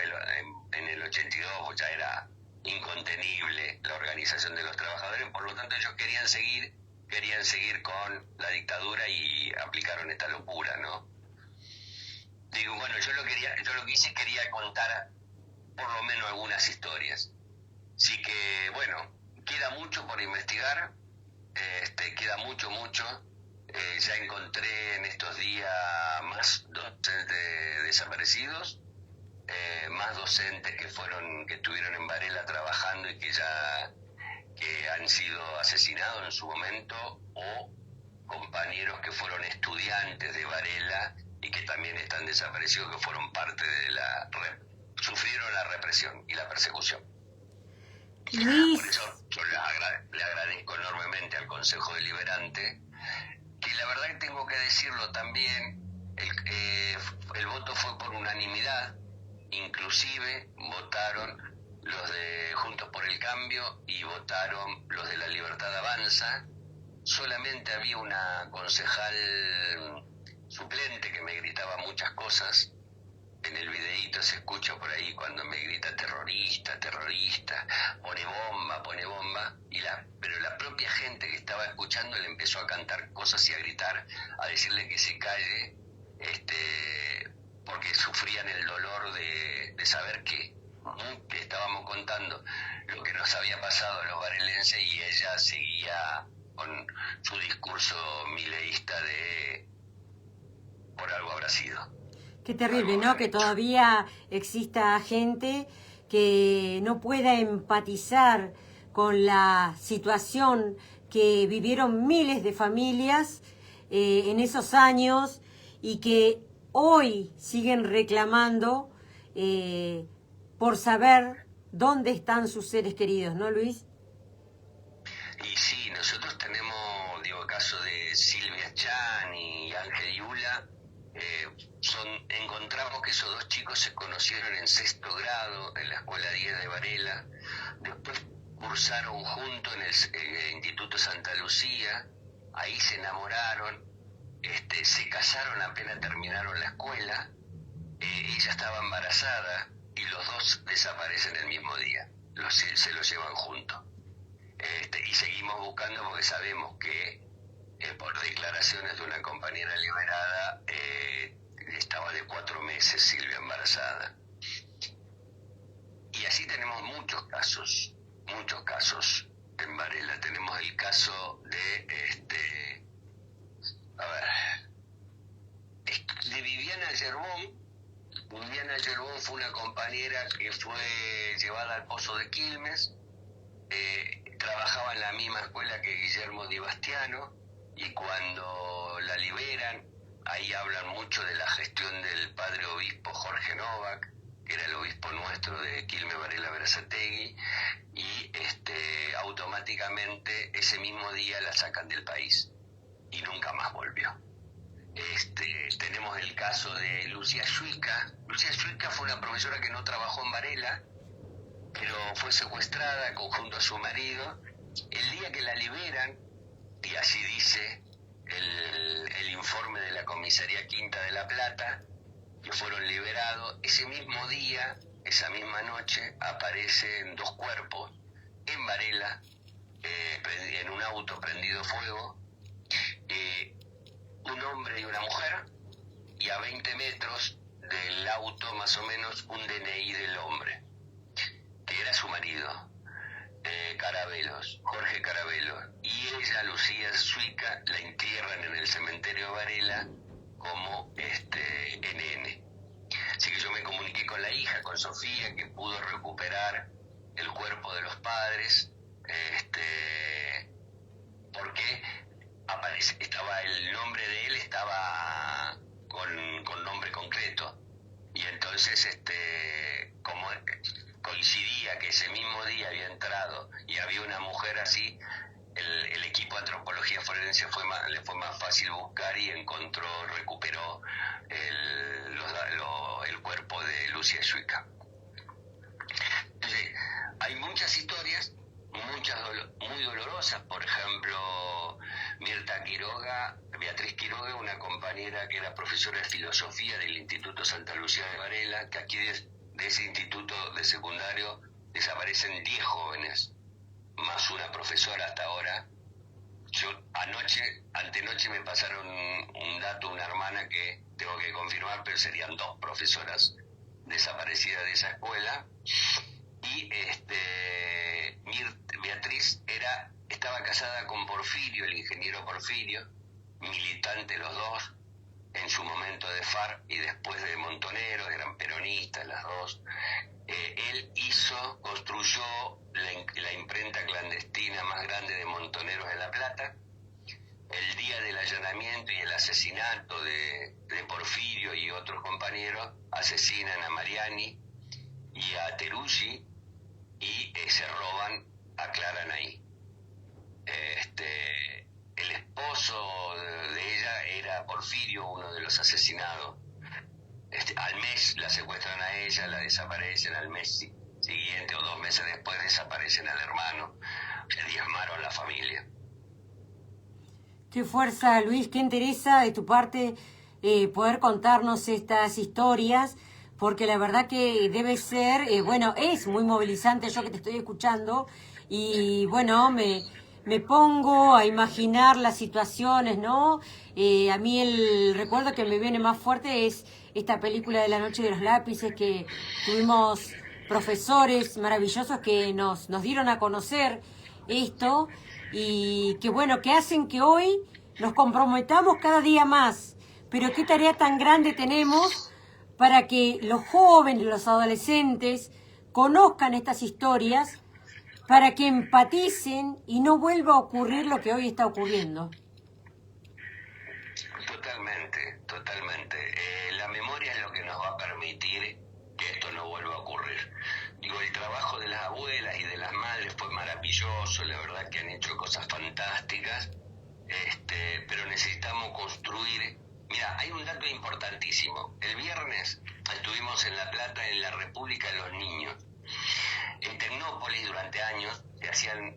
en el 82 ya era incontenible la organización de los trabajadores, por lo tanto ellos querían seguir con la dictadura y aplicaron esta locura, ¿no? Digo, bueno, yo lo que hice, quería contar por lo menos algunas historias. Así que, bueno, queda mucho por investigar, queda mucho. Ya encontré en estos días más docentes desaparecidos, más docentes que estuvieron en Varela trabajando y que han sido asesinados en su momento, o compañeros que fueron estudiantes de Varela y que también están desaparecidos, que fueron parte de sufrieron la represión y la persecución. Luis. Por eso yo le agradezco enormemente al Consejo Deliberante, que la verdad que tengo que decirlo también, el voto fue por unanimidad, inclusive votaron los de Juntos por el Cambio y votaron los de La Libertad Avanza. Solamente había una concejal suplente que me gritaba muchas cosas. En el videíto se escucha por ahí cuando me grita terrorista, pone bomba, pero la propia gente que estaba escuchando le empezó a cantar cosas y a gritar, a decirle que se calle, porque sufrían el dolor de saber que estábamos contando lo que nos había pasado a los varelenses, y ella seguía con su discurso mileísta de por algo habrá sido. Qué terrible, ¿no? Que todavía exista gente que no pueda empatizar con la situación que vivieron miles de familias en esos años, y que hoy siguen reclamando por saber dónde están sus seres queridos, ¿no, Luis? Y sí, nosotros tenemos, el caso de Silvia Chan y Ángel Yula. Encontramos que esos dos chicos se conocieron en 6º grado en la escuela 10 de Varela, después cursaron juntos en el Instituto Santa Lucía, ahí se enamoraron, se casaron apenas terminaron la escuela, ella estaba embarazada y los dos desaparecen el mismo día, se los llevan juntos. Y seguimos buscando porque sabemos que por declaraciones de una compañera liberada, estaba de 4 meses Silvia embarazada. Y así tenemos muchos casos en Varela. Tenemos el caso de Viviana Yerbón. Viviana Yerbón fue una compañera que fue llevada al Pozo de Quilmes, trabajaba en la misma escuela que Guillermo Di Bastiano, y cuando la liberan, ahí hablan mucho de la gestión del padre obispo Jorge Novak, que era el obispo nuestro de Quilmes, Varela, Berazategui, y automáticamente ese mismo día la sacan del país y nunca más volvió. Tenemos el caso de Lucía Schwicka. Lucía Schwicka fue una profesora que no trabajó en Varela, pero fue secuestrada junto a su marido. El día que la liberan, y así dice el informe de la comisaría Quinta de La Plata, que fueron liberados, ese mismo día, esa misma noche, aparecen 2 cuerpos en Varela, en un auto prendido fuego, un hombre y una mujer, y a 20 metros del auto más o menos un DNI del hombre, que era su marido, Carabelos, Jorge Carabelos, y ella, Lucía Schwicka, la entierran en el cementerio de Varela como NN. Así que yo me comuniqué con la hija, con Sofía, que pudo recuperar el cuerpo de los padres, porque estaba el nombre de él estaba con nombre concreto, y entonces como coincidía que ese mismo día había entrado y había una mujer así, el equipo de antropología forense le fue más fácil buscar y recuperó el cuerpo de Lucía Schwicka. Entonces, hay muchas historias, muy dolorosas. Por ejemplo, Beatriz Quiroga, una compañera que era profesora de filosofía del Instituto Santa Lucía de Varela, que aquí de ese instituto de secundario desaparecen 10 jóvenes, más una profesora hasta ahora. Antenoche me pasaron un dato, una hermana que tengo que confirmar, pero serían 2 profesoras desaparecidas de esa escuela. Y Beatriz estaba casada con Porfirio, el ingeniero Porfirio, militante los dos, en su momento de FARC y después de Montoneros, eran peronistas las dos. Él construyó la imprenta clandestina más grande de Montoneros en La Plata. El día del allanamiento y el asesinato de Porfirio y otros compañeros, asesinan a Mariani y a Teruggi y se roban a Clara Nay. El esposo de ella era Porfirio, uno de los asesinados. Al mes la secuestran a ella, la desaparecen, al mes siguiente o 2 meses después desaparecen al hermano. Se diezmaron la familia. Qué fuerza, Luis, qué interesa de tu parte poder contarnos estas historias, porque la verdad que debe ser, es muy movilizante yo que te estoy escuchando, y bueno, me pongo a imaginar las situaciones, ¿no? A mí el recuerdo que me viene más fuerte es esta película de La Noche de los Lápices, que tuvimos profesores maravillosos que nos dieron a conocer esto, y que que hacen que hoy nos comprometamos cada día más. Pero qué tarea tan grande tenemos para que los jóvenes, los adolescentes, conozcan estas historias, para que empaticen y no vuelva a ocurrir lo que hoy está ocurriendo. Totalmente. La memoria es lo que nos va a permitir que esto no vuelva a ocurrir. El trabajo de las abuelas y de las madres fue maravilloso, la verdad que han hecho cosas fantásticas, pero necesitamos construir. Mira, hay un dato importantísimo. El viernes estuvimos en La Plata, en la República de los Niños. En Tecnópolis durante años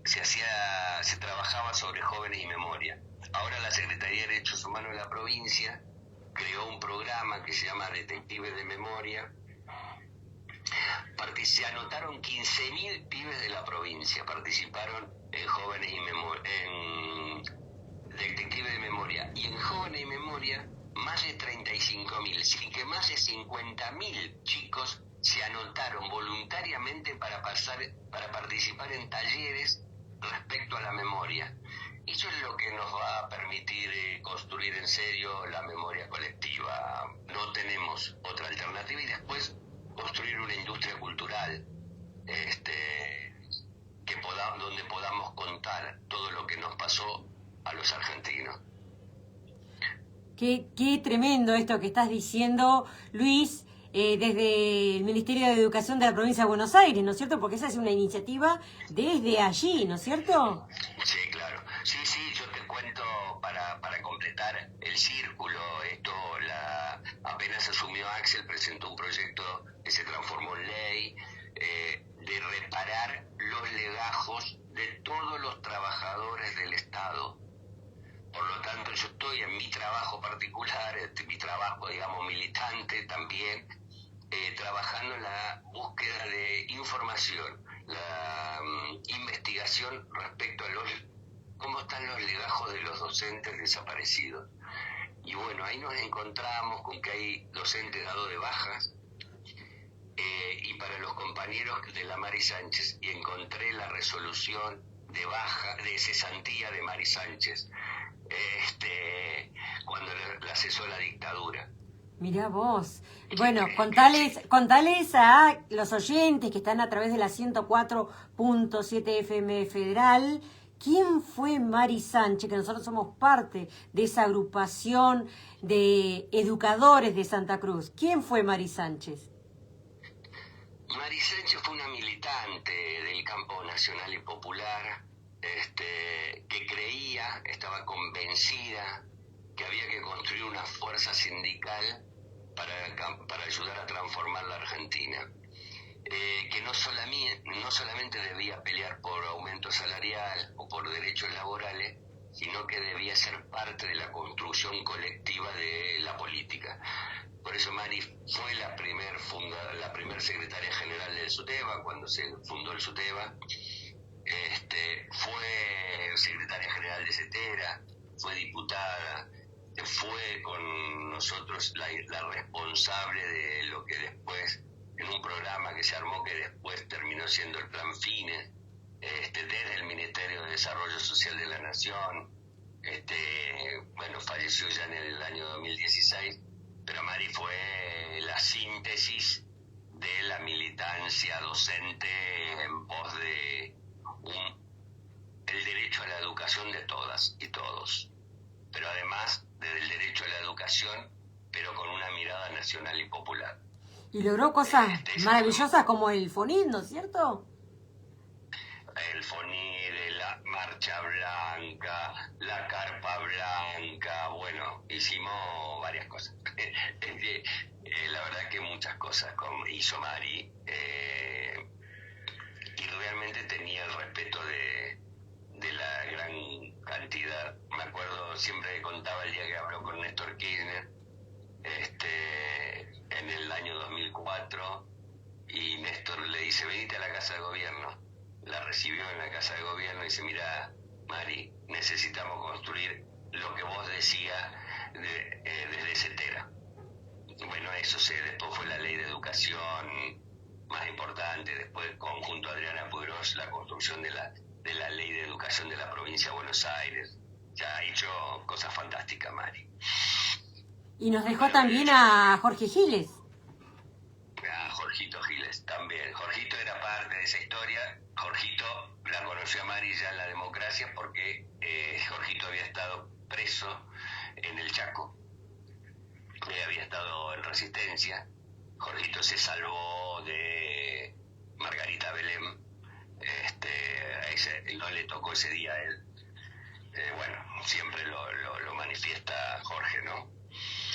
se trabajaba sobre jóvenes y memoria. Ahora la Secretaría de Derechos Humanos de la provincia creó un programa que se llama Detectives de Memoria. Se anotaron 15.000 pibes de la provincia, participaron en Jóvenes y en Detectives de Memoria. Y en Jóvenes y Memoria, más de 35.000, sin que más de 50.000 chicos se anotaron voluntariamente para participar en talleres respecto a la memoria. Eso es lo que nos va a permitir construir en serio la memoria colectiva. No tenemos otra alternativa, y después construir una industria cultural donde podamos contar todo lo que nos pasó a los argentinos. Qué tremendo esto que estás diciendo, Luis, desde el Ministerio de Educación de la Provincia de Buenos Aires, ¿no es cierto? Porque esa es una iniciativa desde allí, ¿no es cierto? Sí, claro. Sí, yo te cuento para completar el círculo. Apenas asumió Axel, presentó un proyecto que se transformó en ley de reparar los legajos de todos los trabajadores del Estado. Por lo tanto, yo estoy en mi trabajo particular, mi trabajo, digamos, militante también, trabajando en la búsqueda de información, la investigación respecto a cómo están los legajos de los docentes desaparecidos. Y bueno, ahí nos encontramos con que hay docentes dados de bajas, y para los compañeros de la Mari Sánchez, y encontré la resolución de cesantía de Mari Sánchez, cuando la cesó la dictadura. Mirá vos. Bueno, contales a los oyentes que están a través de la 104.7 FM Federal, ¿quién fue Mari Sánchez? Que nosotros somos parte de esa agrupación de educadores de Santa Cruz. ¿Quién fue Mari Sánchez? Mari Sánchez fue una militante del campo nacional y popular, que estaba convencida que había que construir una fuerza sindical para ayudar a transformar la Argentina, que no solamente debía pelear por aumento salarial o por derechos laborales, sino que debía ser parte de la construcción colectiva de la política. Por eso Mari fue la primer secretaria general del SUTEBA, cuando se fundó el SUTEBA. Fue secretaria general de CETERA, fue diputada, fue con nosotros la responsable de lo que después, en un programa que se armó, que después terminó siendo el Plan FINES, desde el Ministerio de Desarrollo Social de la Nación. Falleció ya en el año 2016, pero Mari fue la síntesis de la militancia docente en pos de el derecho a la educación de todas y todos, pero además del derecho a la educación, pero con una mirada nacional y popular. Y logró cosas maravillosas como el FONID, ¿no es cierto? El FONID, la Marcha Blanca, la Carpa Blanca, bueno, hicimos varias cosas. La verdad que muchas cosas hizo Mari, y realmente tenía el respeto de la gran cantidad. Me acuerdo, siempre contaba el día que habló con Néstor Kirchner, en el año 2004, y Néstor le dice: venite a la Casa de Gobierno. La recibió en la Casa de Gobierno y dice: mira, Mari, necesitamos construir lo que vos decías desde CETERA. Bueno, después fue la ley de educación más importante, después junto a Adriana Puigros, la construcción de la ley de educación de la provincia de Buenos Aires. Ya ha hecho cosas fantásticas, Mari. Y nos dejó también a Jorge Giles. A Jorgito Giles también. Jorgito era parte de esa historia. Jorgito la conoció a Mari ya en la democracia porque Jorgito había estado preso en el Chaco. Había estado en Resistencia. Jorgito se salvó de Margarita Belén. No le tocó ese día a él. Siempre lo manifiesta Jorge, ¿no?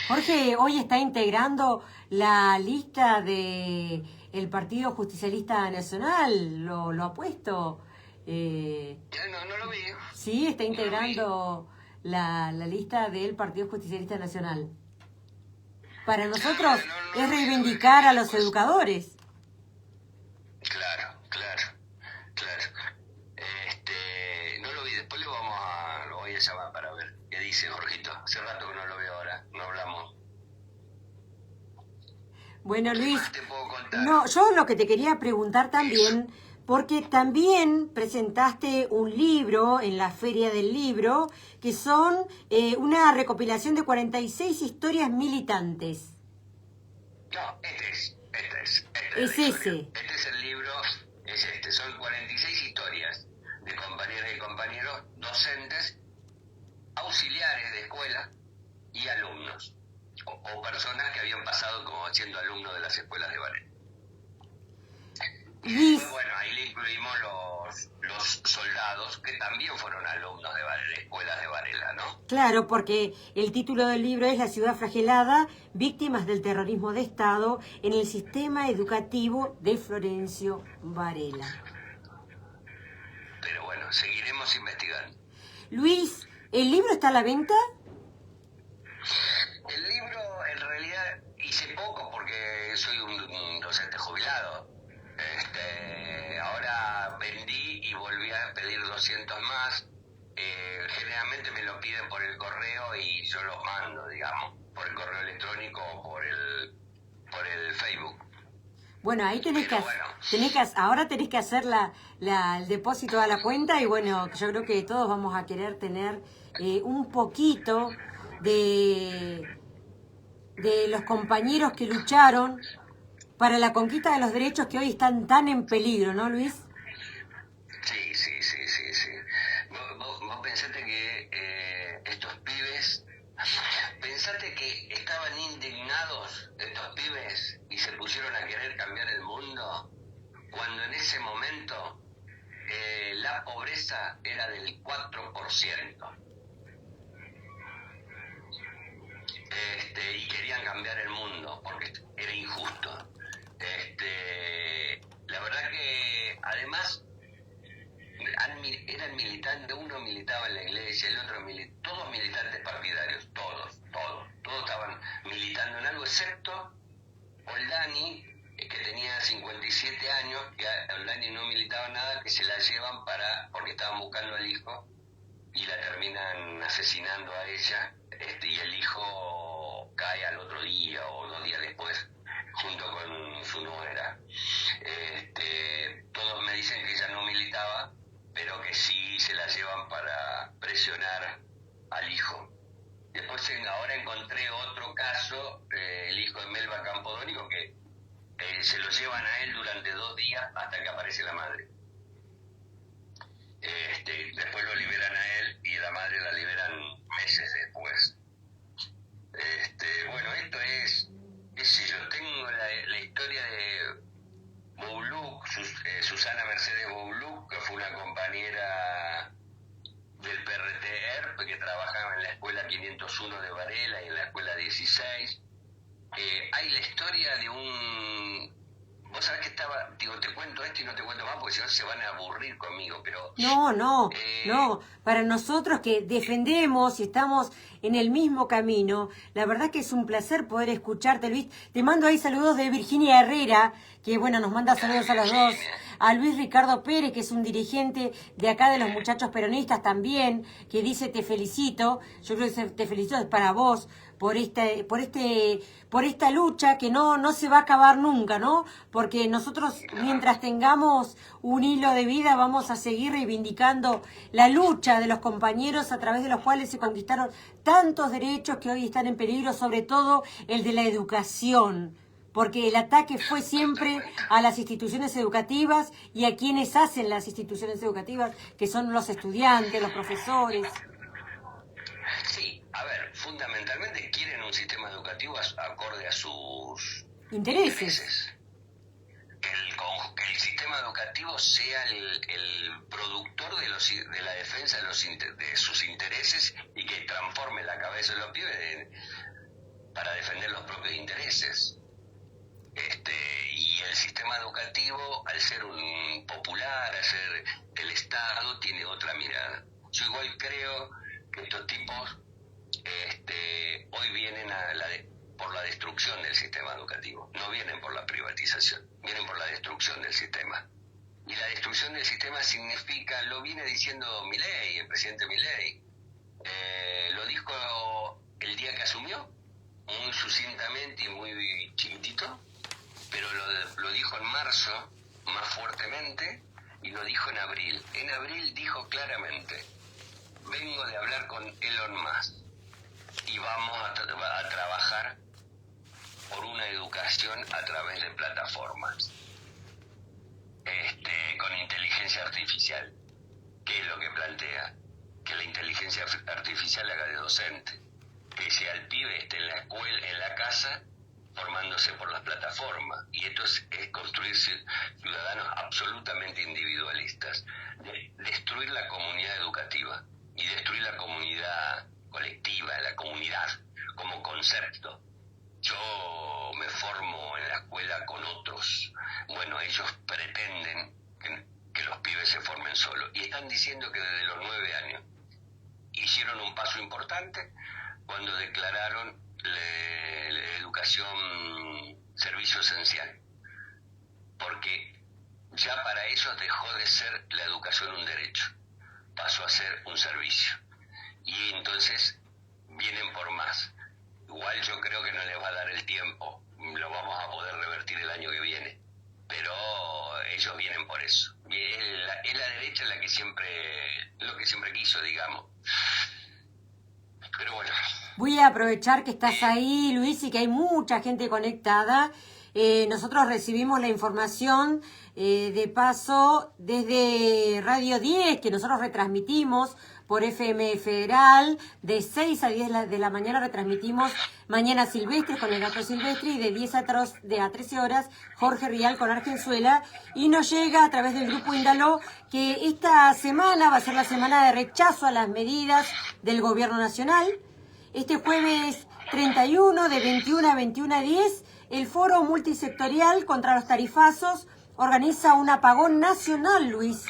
Jorge hoy está integrando la lista de el Partido Justicialista Nacional, lo ha puesto. No lo vi. Sí, está integrando la lista del Partido Justicialista Nacional. Para nosotros es reivindicar a los educadores. Claro. No lo vi, después lo voy a llamar para ver qué dice Jorgito. Hace rato que no lo veo ahora, no hablamos. Bueno, Luis, ¿Qué te puedo contar? no, yo lo que te quería preguntar también, porque también presentaste un libro en la Feria del Libro, que son una recopilación de 46 historias militantes. No, este es. Es ese. Este es el libro, son 46 historias de compañeras y compañeros docentes, auxiliares de escuela, y alumnos, o personas que habían pasado como siendo alumnos de las escuelas de Varela. Y después, bueno, ahí le incluimos los soldados que también fueron alumnos de escuelas de Varela, ¿no? Claro, porque el título del libro es La ciudad flagelada, víctimas del terrorismo de Estado en el sistema educativo de Florencio Varela. Pero bueno, seguiremos investigando. Luis, ¿el libro está a la venta? El libro, en realidad, hice poco porque soy un docente jubilado. Ahora vendí y volví a pedir 200 más. Generalmente me lo piden por el correo y yo los mando, digamos, por el correo electrónico o por el Facebook. Bueno, ahí ahora tenés que hacer el depósito a la cuenta y bueno, yo creo que todos vamos a querer tener un poquito de los compañeros que lucharon para la conquista de los derechos que hoy están tan en peligro, ¿no, Luis? Sí. Vos pensate que estos pibes, pensate que estaban indignados estos pibes y se pusieron a querer cambiar el mundo, cuando en ese momento la pobreza era del 4%. Y querían cambiar el mundo porque era injusto. La verdad que además eran militantes, uno militaba en la iglesia, el otro todos militantes partidarios, todos estaban militando en algo, excepto Oldani, que tenía 57 años, que Oldani no militaba nada, que se la llevan porque estaban buscando al hijo y la terminan asesinando a ella, y el hijo cae al otro día o 2 días después junto con su nuera. Todos me dicen que ella no militaba, pero que sí se la llevan para presionar al hijo. Después ahora encontré otro caso, el hijo de Melba Campodónico, que se lo llevan a él durante 2 días hasta que aparece la madre. Después lo liberan a él y la madre la liberan meses después. Bueno, esto es, qué sé yo, tengo la historia de Boulouk, Susana Mercedes Boulouk, que fue una compañera del PRTR, que trabajaba en la escuela 501 de Varela y en la escuela 16. Hay la historia de un... Vos sabés que te cuento esto y no te cuento más porque si no se van a aburrir conmigo, pero... No, para nosotros que defendemos y estamos en el mismo camino, la verdad que es un placer poder escucharte, Luis. Te mando ahí saludos de Virginia Herrera, que bueno, nos manda saludos a los dos. A Luis Ricardo Pérez, que es un dirigente de acá de los muchachos peronistas también, que dice te felicito. Yo creo que te felicito es para vos por esta lucha que no se va a acabar nunca, ¿no? Porque nosotros, mientras tengamos un hilo de vida, vamos a seguir reivindicando la lucha de los compañeros a través de los cuales se conquistaron tantos derechos que hoy están en peligro, sobre todo el de la educación. Porque el ataque fue siempre a las instituciones educativas y a quienes hacen las instituciones educativas, que son los estudiantes, los profesores. Sí, a ver, fundamentalmente quieren un sistema educativo acorde a sus intereses. Que el sistema educativo sea el productor de la defensa de sus intereses y que transforme la cabeza de los pibes para defender los propios intereses. Y el sistema educativo, al ser un popular, al ser del Estado, tiene otra mirada. Yo igual creo que estos tipos hoy vienen por la destrucción del sistema educativo, no vienen por la privatización, vienen por la destrucción del sistema. Y la destrucción del sistema significa, lo viene diciendo Milei, el presidente Milei, lo dijo el día que asumió, muy sucintamente y muy chiquitito, pero lo dijo en marzo más fuertemente y lo dijo en abril. En abril dijo claramente, vengo de hablar con Elon Musk y vamos a trabajar por una educación a través de plataformas, con inteligencia artificial. ¿Qué es lo que plantea? Que la inteligencia artificial haga de docente, que sea el pibe esté en la escuela, en la casa, formándose por las plataformas. Y esto es construir ciudadanos absolutamente individualistas, destruir la comunidad educativa y destruir la comunidad colectiva, la comunidad como concepto. Yo me formo en la escuela con otros. Bueno, ellos pretenden que los pibes se formen solos. Y están diciendo que desde los 9 años hicieron un paso importante cuando declararon la educación servicio esencial. Porque ya para ellos dejó de ser la educación un derecho, pasó a ser un servicio. Y entonces vienen por más. Igual yo creo que no les va a dar el tiempo, lo vamos a poder revertir el año que viene, pero ellos vienen por eso. Es la derecha lo que siempre quiso, digamos. Pero bueno. Voy a aprovechar que estás ahí, Luis, y que hay mucha gente conectada. Nosotros recibimos la información de paso desde Radio 10, que nosotros retransmitimos por FM Federal, de 6 a 10 de la mañana retransmitimos Mañana Silvestre con el Gato Silvestre, y de 10 a 13 horas Jorge Rial con Argenzuela, y nos llega a través del grupo Índalo que esta semana va a ser la semana de rechazo a las medidas del gobierno nacional. Este jueves 31 de 21 a 21:10, el Foro Multisectorial contra los Tarifazos organiza un apagón nacional, Luis,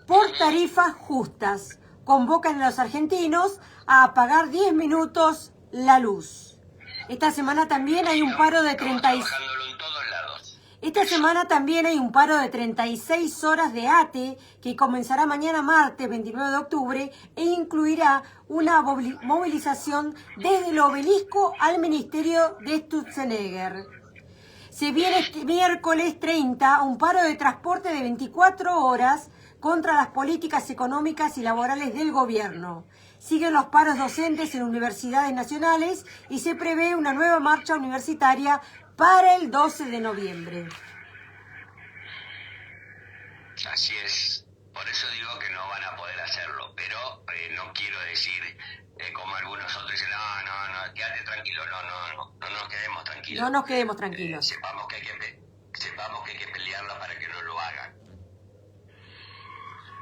por tarifas justas. Convocan a los argentinos a pagar 10 minutos la luz. Esta semana también hay un paro de 36 horas de ATE que comenzará mañana martes 29 de octubre e incluirá una movilización desde el Obelisco al Ministerio de Sturzenegger. Se viene este miércoles 30 un paro de transporte de 24 horas contra las políticas económicas y laborales del gobierno. Siguen los paros docentes en universidades nacionales y se prevé una nueva marcha universitaria para el 12 de noviembre. Así es. Por eso digo que no van a poder hacerlo, pero no quiero decir como algunos otros dicen, no, quédate tranquilo, no nos quedemos tranquilos. No nos quedemos tranquilos. Sepamos que hay que pelearla para que no lo hagan.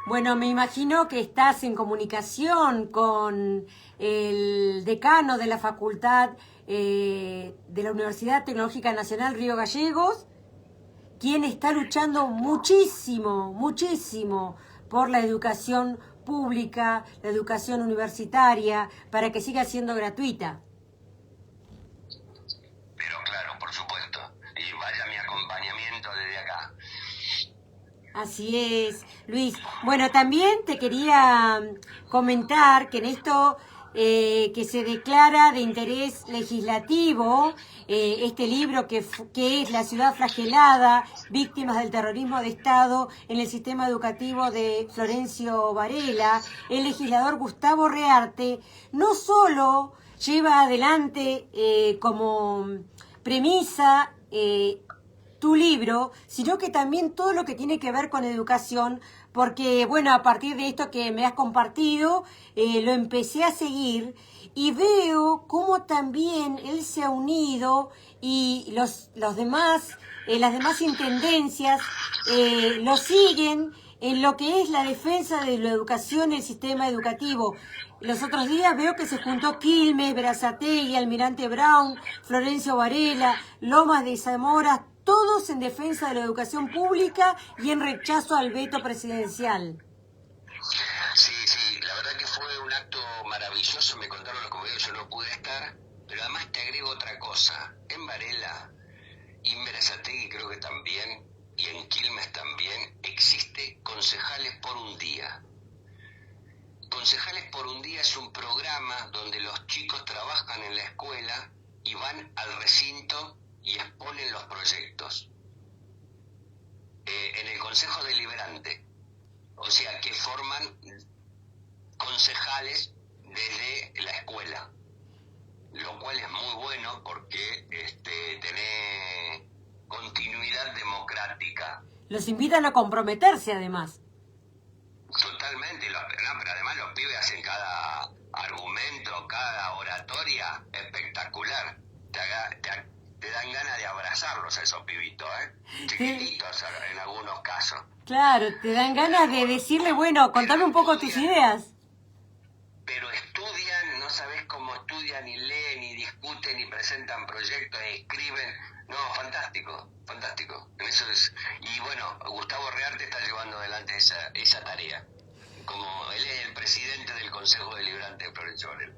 Bueno, me imagino que estás en comunicación con el decano de la Facultad de la Universidad Tecnológica Nacional Río Gallegos, quien está luchando muchísimo por la educación pública, la educación universitaria, para que siga siendo gratuita. Pero claro, por supuesto, y vaya mi acompañamiento desde acá. Así es, Luis. Bueno, también te quería comentar que en esto que se declara de interés legislativo, este libro que es La ciudad flagelada, víctimas del terrorismo de Estado en el sistema educativo de Florencio Varela, el legislador Gustavo Rearte, no solo lleva adelante como premisa tu libro, sino que también todo lo que tiene que ver con educación, porque, bueno, a partir de esto que me has compartido, lo empecé a seguir y veo cómo también él se ha unido y los demás, las demás intendencias lo siguen en lo que es la defensa de la educación y el sistema educativo. Los otros días veo que se juntó Quilmes, Berazategui, Almirante Brown, Florencio Varela, Lomas de Zamora, todos en defensa de la educación pública y en rechazo al veto presidencial. Sí, la verdad que fue un acto maravilloso, me contaron los compañeros, yo no pude estar, pero además te agrego otra cosa, en Varela y en Berazategui creo que también, y en Quilmes también, existe Concejales por un Día. Concejales por un Día es un programa donde los chicos trabajan en la escuela y van al recinto y exponen los proyectos en el Consejo Deliberante, o sea que forman concejales desde la escuela, lo cual es muy bueno porque tiene continuidad democrática. Los invitan a comprometerse además. Totalmente, pero además los pibes hacen cada argumento, cada oratoria espectacular. Te dan ganas de abrazarlos a esos pibitos, chiquititos en algunos casos. Claro, te dan ganas de decirle, bueno, contame un poco tus ideas. Pero estudian, no sabes cómo estudian, y leen, y discuten, y presentan proyectos, y escriben. No, fantástico, fantástico. Eso es. Y bueno, Gustavo Rearte está llevando adelante esa tarea. Como él es el presidente del Consejo Deliberante de Florencio Varela.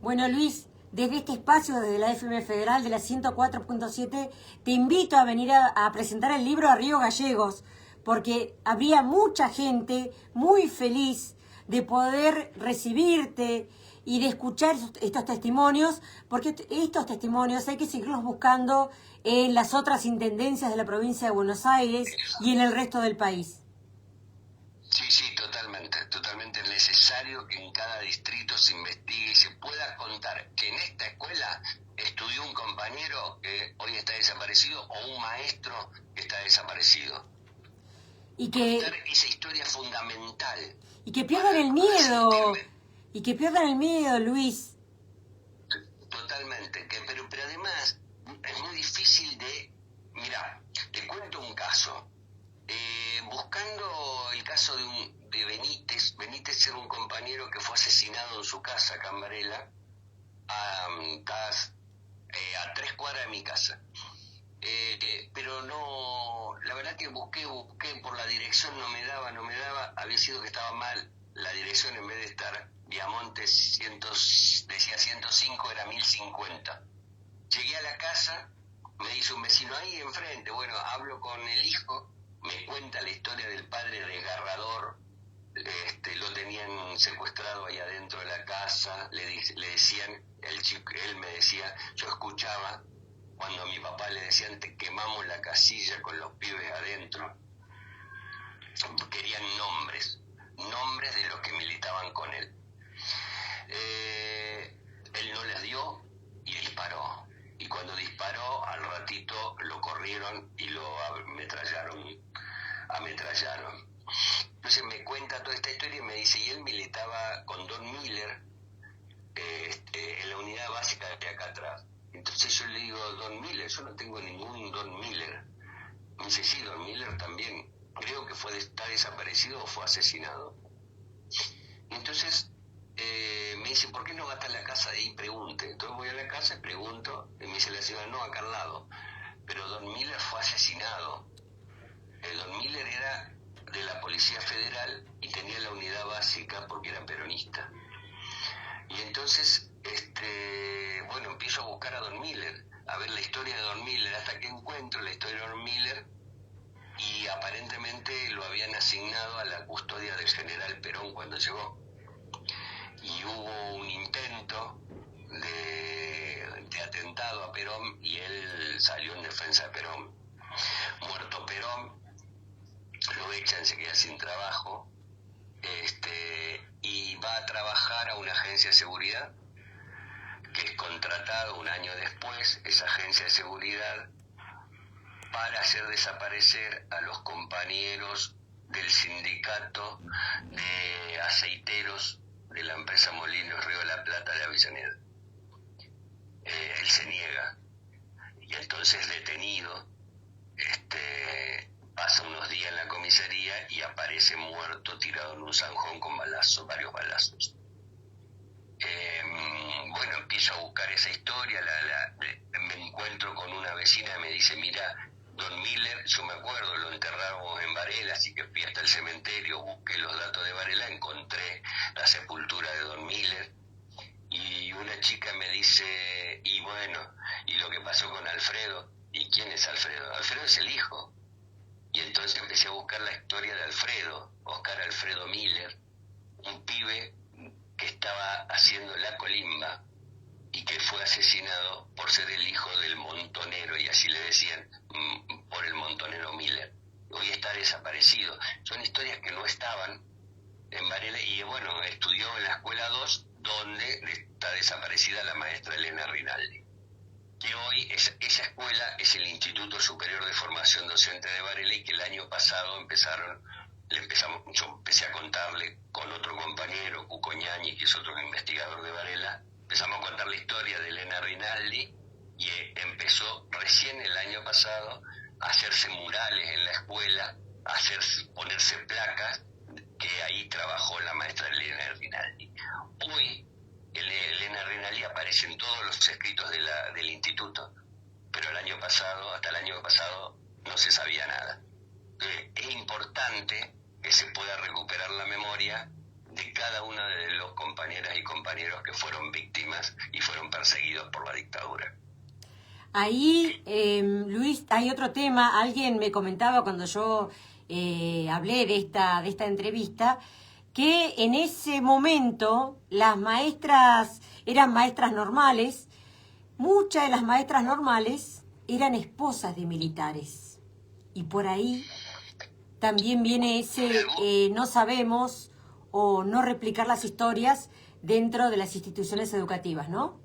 Bueno, Luis, desde este espacio, desde la FM Federal de la 104.7, te invito a venir a presentar el libro a Río Gallegos, porque habría mucha gente muy feliz de poder recibirte y de escuchar estos testimonios, porque estos testimonios hay que seguirlos buscando en las otras intendencias de la provincia de Buenos Aires y en el resto del país. Sí, totalmente necesario que en cada distrito se investigue y se pueda contar que en esta escuela estudió un compañero que hoy está desaparecido o un maestro que está desaparecido. Y que contar esa historia fundamental. Y que pierdan el miedo. Y que pierdan el miedo, Luis. Totalmente. Pero además es muy difícil de... Mira, te cuento un caso. Buscando el caso de Benítez. Benítez era un compañero que fue asesinado en su casa, acá en Varela, a 3 cuadras de mi casa. Pero no, la verdad que busqué por la dirección, no me daba, había sido que estaba mal la dirección, en vez de estar Viamontes decía 105, era 1050. Llegué a la casa, me dice un vecino ahí enfrente, bueno, hablo con el hijo, me cuenta la historia del padre desgarrador, lo tenían secuestrado ahí adentro de la casa, le decían, él me decía, yo escuchaba cuando a mi papá le decían te quemamos la casilla con los pibes adentro. Querían nombres de los que militaban con él. Él no les dio y disparó. Y cuando disparó, al ratito lo corrieron y lo ametrallaron. Entonces me cuenta toda esta historia y me dice, y él militaba con Don Miller en la unidad básica de acá atrás. Entonces yo le digo, Don Miller, yo no tengo ningún Don Miller. Me dice, sí, Don Miller también. Creo que está desaparecido o fue asesinado. Y entonces me dice, ¿por qué no va a estar la casa de ahí? Pregunte. Entonces voy a la casa y pregunto, y me dice la señora, no, acá al lado. Pero Don Miller fue asesinado. Don Miller era de la Policía Federal y tenía la unidad básica porque era peronista. Y entonces, bueno, empiezo a buscar a Don Miller, a ver la historia de Don Miller, hasta que encuentro la historia de Don Miller, y aparentemente lo habían asignado a la custodia del general Perón cuando llegó. Y hubo un intento de atentado a Perón y él salió en defensa de Perón. Muerto Perón, lo echan, se queda sin trabajo, y va a trabajar a una agencia de seguridad que es contratado un año después, esa agencia de seguridad, para hacer desaparecer a los compañeros del sindicato de aceiteros de la empresa Molinos Río de la Plata de Avellaneda. Él se niega y entonces detenido, pasa unos días en la comisaría y aparece muerto, tirado en un zanjón con varios balazos. Bueno, empiezo a buscar esa historia, me encuentro con una vecina y me dice, mira, Don Miller, yo me acuerdo, lo enterramos en Varela, así que fui hasta el cementerio, busqué los datos de Varela, encontré la sepultura de Don Miller, y una chica me dice, y bueno, ¿y lo que pasó con Alfredo? ¿Y quién es Alfredo? Alfredo es el hijo. Y entonces empecé a buscar la historia de Alfredo, Oscar Alfredo Miller, un pibe que estaba haciendo la colimba y que fue asesinado por ser el hijo del montonero, y así le decían, por el montonero Miller. Hoy está desaparecido. Son historias que no estaban en Varela, y bueno, estudió en la escuela 2, donde está desaparecida la maestra Elena Rinaldi. Que hoy esa escuela es el Instituto Superior de Formación Docente de Varela, y que el año pasado empezaron yo empecé a contarle con otro compañero, Cuco Ñañi, que es otro investigador de Varela, empezamos a contar la historia de Elena Rinaldi y empezó recién el año pasado a hacerse murales en la escuela, ponerse placas, que ahí trabajó la maestra Elena Rinaldi. Hoy Elena Rinaldi aparece en todos los escritos del instituto, pero hasta el año pasado no se sabía nada. Es importante que se pueda recuperar la memoria de cada uno de los compañeras y compañeros que fueron víctimas y fueron perseguidos por la dictadura. Ahí, Luis, hay otro tema. Alguien me comentaba cuando yo hablé de esta entrevista, que en ese momento las maestras eran maestras normales. Muchas de las maestras normales eran esposas de militares. Y por ahí también viene ese no sabemos o no replicar las historias dentro de las instituciones educativas, ¿no?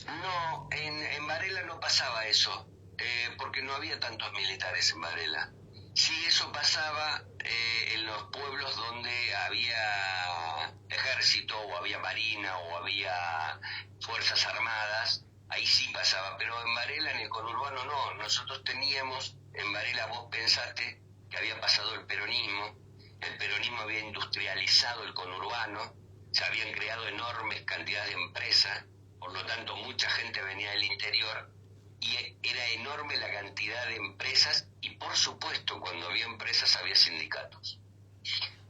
No, en Varela no pasaba eso, porque no había tantos militares en Varela. Sí, eso pasaba en los pueblos donde había ejército o había marina o había fuerzas armadas, ahí sí pasaba, pero en Varela, en el conurbano, no. Nosotros teníamos, en Varela vos pensaste que había pasado el peronismo había industrializado el conurbano, se habían creado enormes cantidades de empresas, por lo tanto mucha gente venía del interior y era enorme la cantidad de empresas y por supuesto cuando había empresas había sindicatos.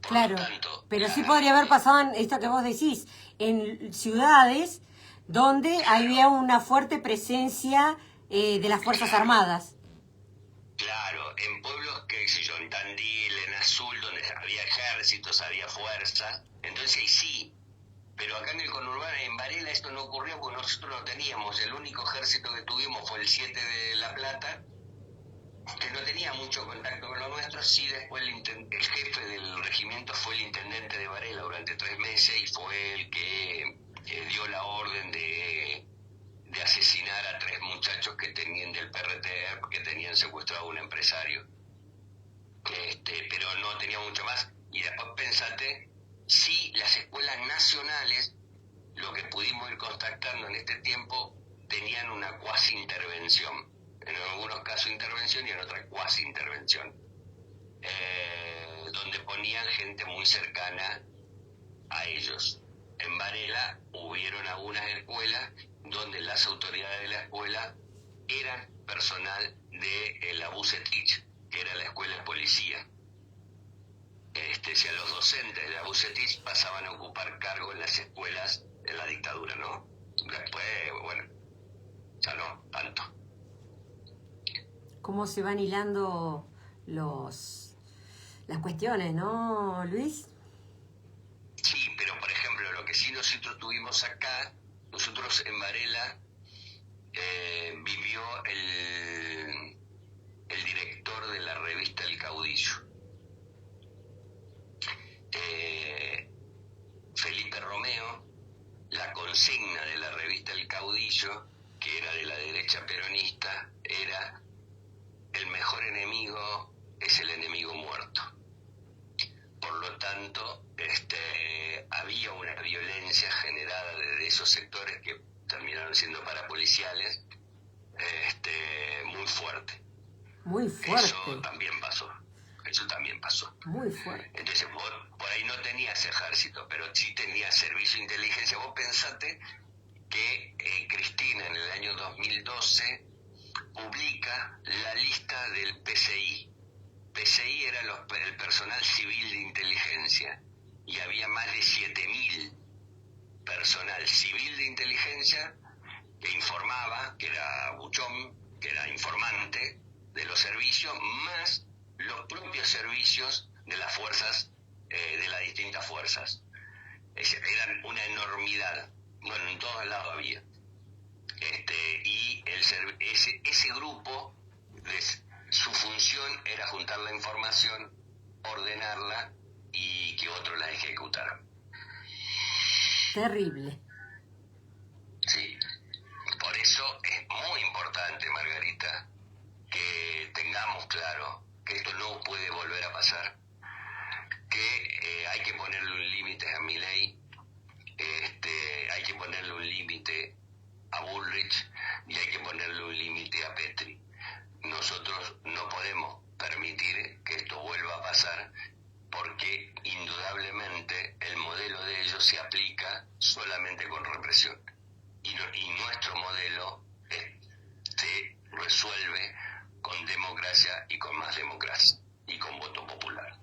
Claro, pero sí podría haber pasado en esto que vos decís, en ciudades donde había una fuerte presencia de las Fuerzas Armadas. Claro, en pueblos que, sé yo, en Tandil, en Azul, donde había ejércitos, había fuerzas, entonces ahí sí. Pero acá en el conurbano, en Varela, esto no ocurrió porque nosotros no teníamos. El único ejército que tuvimos fue el 7 de La Plata, que no tenía mucho contacto con los nuestros. Sí, después el jefe del regimiento fue el intendente de Varela durante 3 meses y fue el que dio la orden de asesinar a 3 muchachos que tenían del PRT, que tenían secuestrado a un empresario. Pero no tenía mucho más. Y después pensate, sí, las escuelas nacionales, lo que pudimos ir contactando en este tiempo, tenían una cuasi intervención. En algunos casos intervención y en otras cuasi intervención. Donde ponían gente muy cercana a ellos. En Varela hubieron algunas escuelas donde las autoridades de la escuela eran personal de la Bucetich, que era la escuela de policía. Si a los docentes de la Bucetich pasaban a ocupar cargo en las escuelas de la dictadura, ¿no? Después, bueno, ya no tanto. ¿Cómo se van hilando las cuestiones, no, Luis? Sí, pero por ejemplo, lo que sí nosotros tuvimos acá, nosotros en Varela vivió el director de la revista El Caudillo, Felipe Romeo. La consigna de la revista El Caudillo, que era de la derecha peronista, era: el mejor enemigo es el enemigo muerto. Por lo tanto, había una violencia generada desde esos sectores que terminaron siendo parapoliciales, muy fuerte. Muy fuerte. Eso también pasó. Muy fuerte. Entonces vos por ahí no tenías ejército, pero sí tenías servicio de inteligencia. Vos pensate que Cristina en el año 2012 publica la lista del PCI. PCI era el personal civil de inteligencia y había más de 7.000 personal civil de inteligencia que informaba, que era buchón, que era informante de los servicios, más los propios servicios de las fuerzas, de las distintas fuerzas. Eran una enormidad. Bueno, en todos lados había. Y ese grupo, su función era juntar la información, ordenarla y que otros la ejecutaran. Terrible. Sí. Por eso es muy importante, Margarita, que tengamos claro que esto no puede volver a pasar, que hay que ponerle un límite a Milei, hay que ponerle un límite a Bullrich y hay que ponerle un límite a Petri. Nosotros no podemos permitir que esto vuelva a pasar, porque indudablemente el modelo de ellos se aplica solamente con represión y nuestro modelo se resuelve con democracia y con más democracia y con voto popular.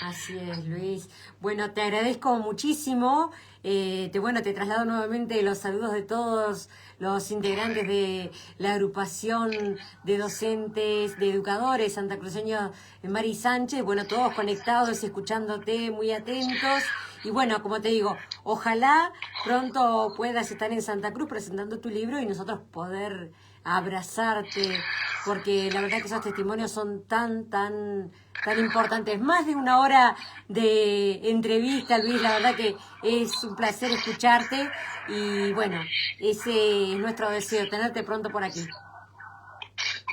Así es, Luis. Bueno, te agradezco muchísimo. Te traslado nuevamente los saludos de todos los integrantes de la agrupación de docentes, de educadores santacruceños Mari Sánchez. Bueno, todos conectados, escuchándote, muy atentos. Y bueno, como te digo, ojalá pronto puedas estar en Santa Cruz presentando tu libro y nosotros poder abrazarte, porque la verdad que esos testimonios son tan importantes. Más de una hora de entrevista, Luis, la verdad que es un placer escucharte y bueno, ese es nuestro deseo, tenerte pronto por aquí.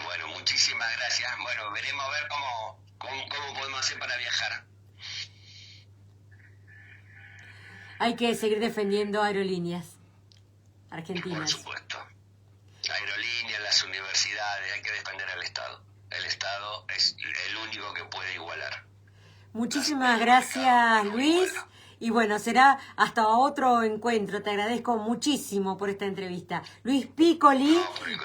Bueno, muchísimas gracias. Bueno, veremos a ver cómo podemos hacer para viajar. Hay que seguir defendiendo aerolíneas argentinas. Por supuesto. Aerolíneas, las universidades, hay que defender al Estado. El Estado es el único que puede igualar. Muchísimas gracias, Luis. Y bueno, será hasta otro encuentro. Te agradezco muchísimo por esta entrevista. Luis Piccoli,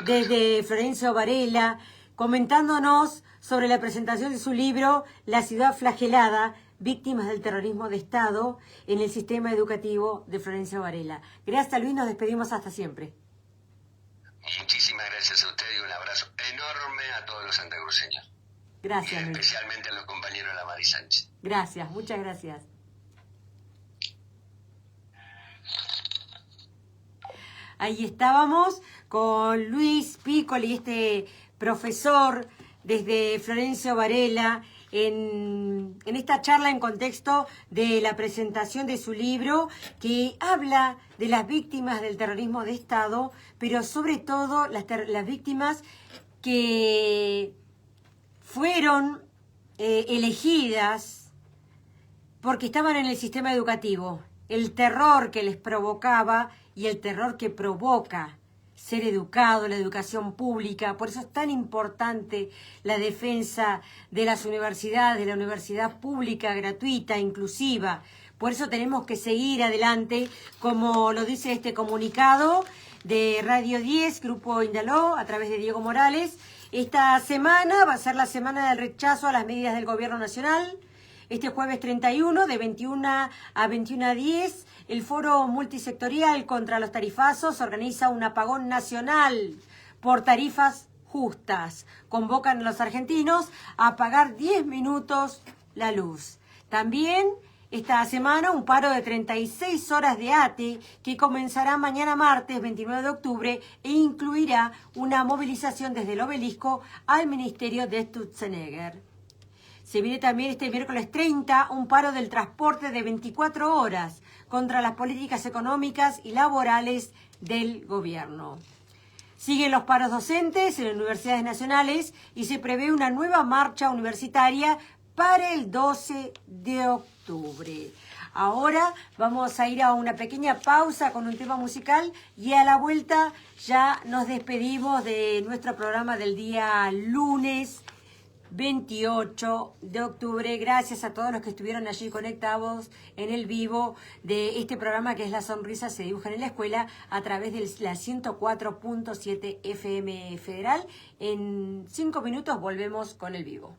desde Florencio Varela, comentándonos sobre la presentación de su libro La ciudad flagelada, víctimas del terrorismo de Estado en el sistema educativo de Florencio Varela. Gracias, Luis. Nos despedimos hasta siempre. Muchísimas gracias a usted y un abrazo enorme a todos los santacruceños. Gracias, y Luis. Especialmente a los compañeros de la Mari Sánchez. Gracias, muchas gracias. Ahí estábamos con Luis Piccoli, este profesor desde Florencio Varela, en esta charla en contexto de la presentación de su libro, que habla de las víctimas del terrorismo de Estado, pero sobre todo las víctimas que fueron elegidas porque estaban en el sistema educativo. El terror que les provocaba y el terror que provoca ser educado, la educación pública. Por eso es tan importante la defensa de las universidades, de la universidad pública, gratuita, inclusiva. Por eso tenemos que seguir adelante, como lo dice este comunicado de Radio 10, Grupo Indaló, a través de Diego Morales. Esta semana va a ser la semana del rechazo a las medidas del Gobierno Nacional. Este jueves 31, de 21 a 21:10, el Foro Multisectorial contra los Tarifazos organiza un apagón nacional por tarifas justas. Convocan a los argentinos a pagar 10 minutos la luz. También esta semana un paro de 36 horas de ATE que comenzará mañana martes 29 de octubre e incluirá una movilización desde el Obelisco al Ministerio de Sturzenegger. Se viene también este miércoles 30 un paro del transporte de 24 horas contra las políticas económicas y laborales del gobierno. Siguen los paros docentes en las universidades nacionales y se prevé una nueva marcha universitaria para el 12 de octubre. Ahora vamos a ir a una pequeña pausa con un tema musical y a la vuelta ya nos despedimos de nuestro programa del día lunes 28 de octubre. Gracias a todos los que estuvieron allí conectados en el vivo de este programa que es La Sonrisa se dibuja en la escuela a través de la 104.7 FM Federal. En 5 minutos volvemos con el vivo.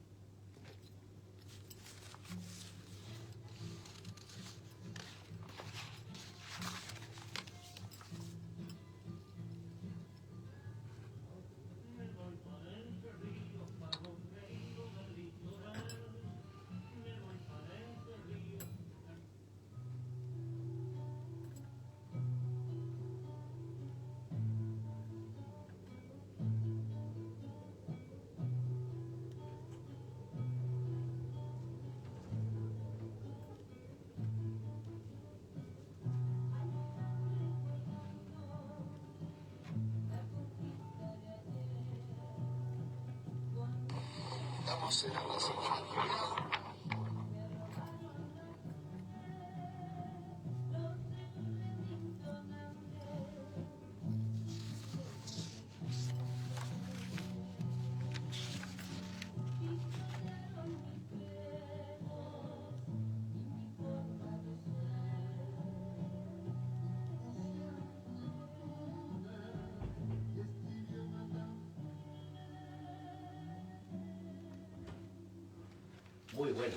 Estamos en la Muy buena.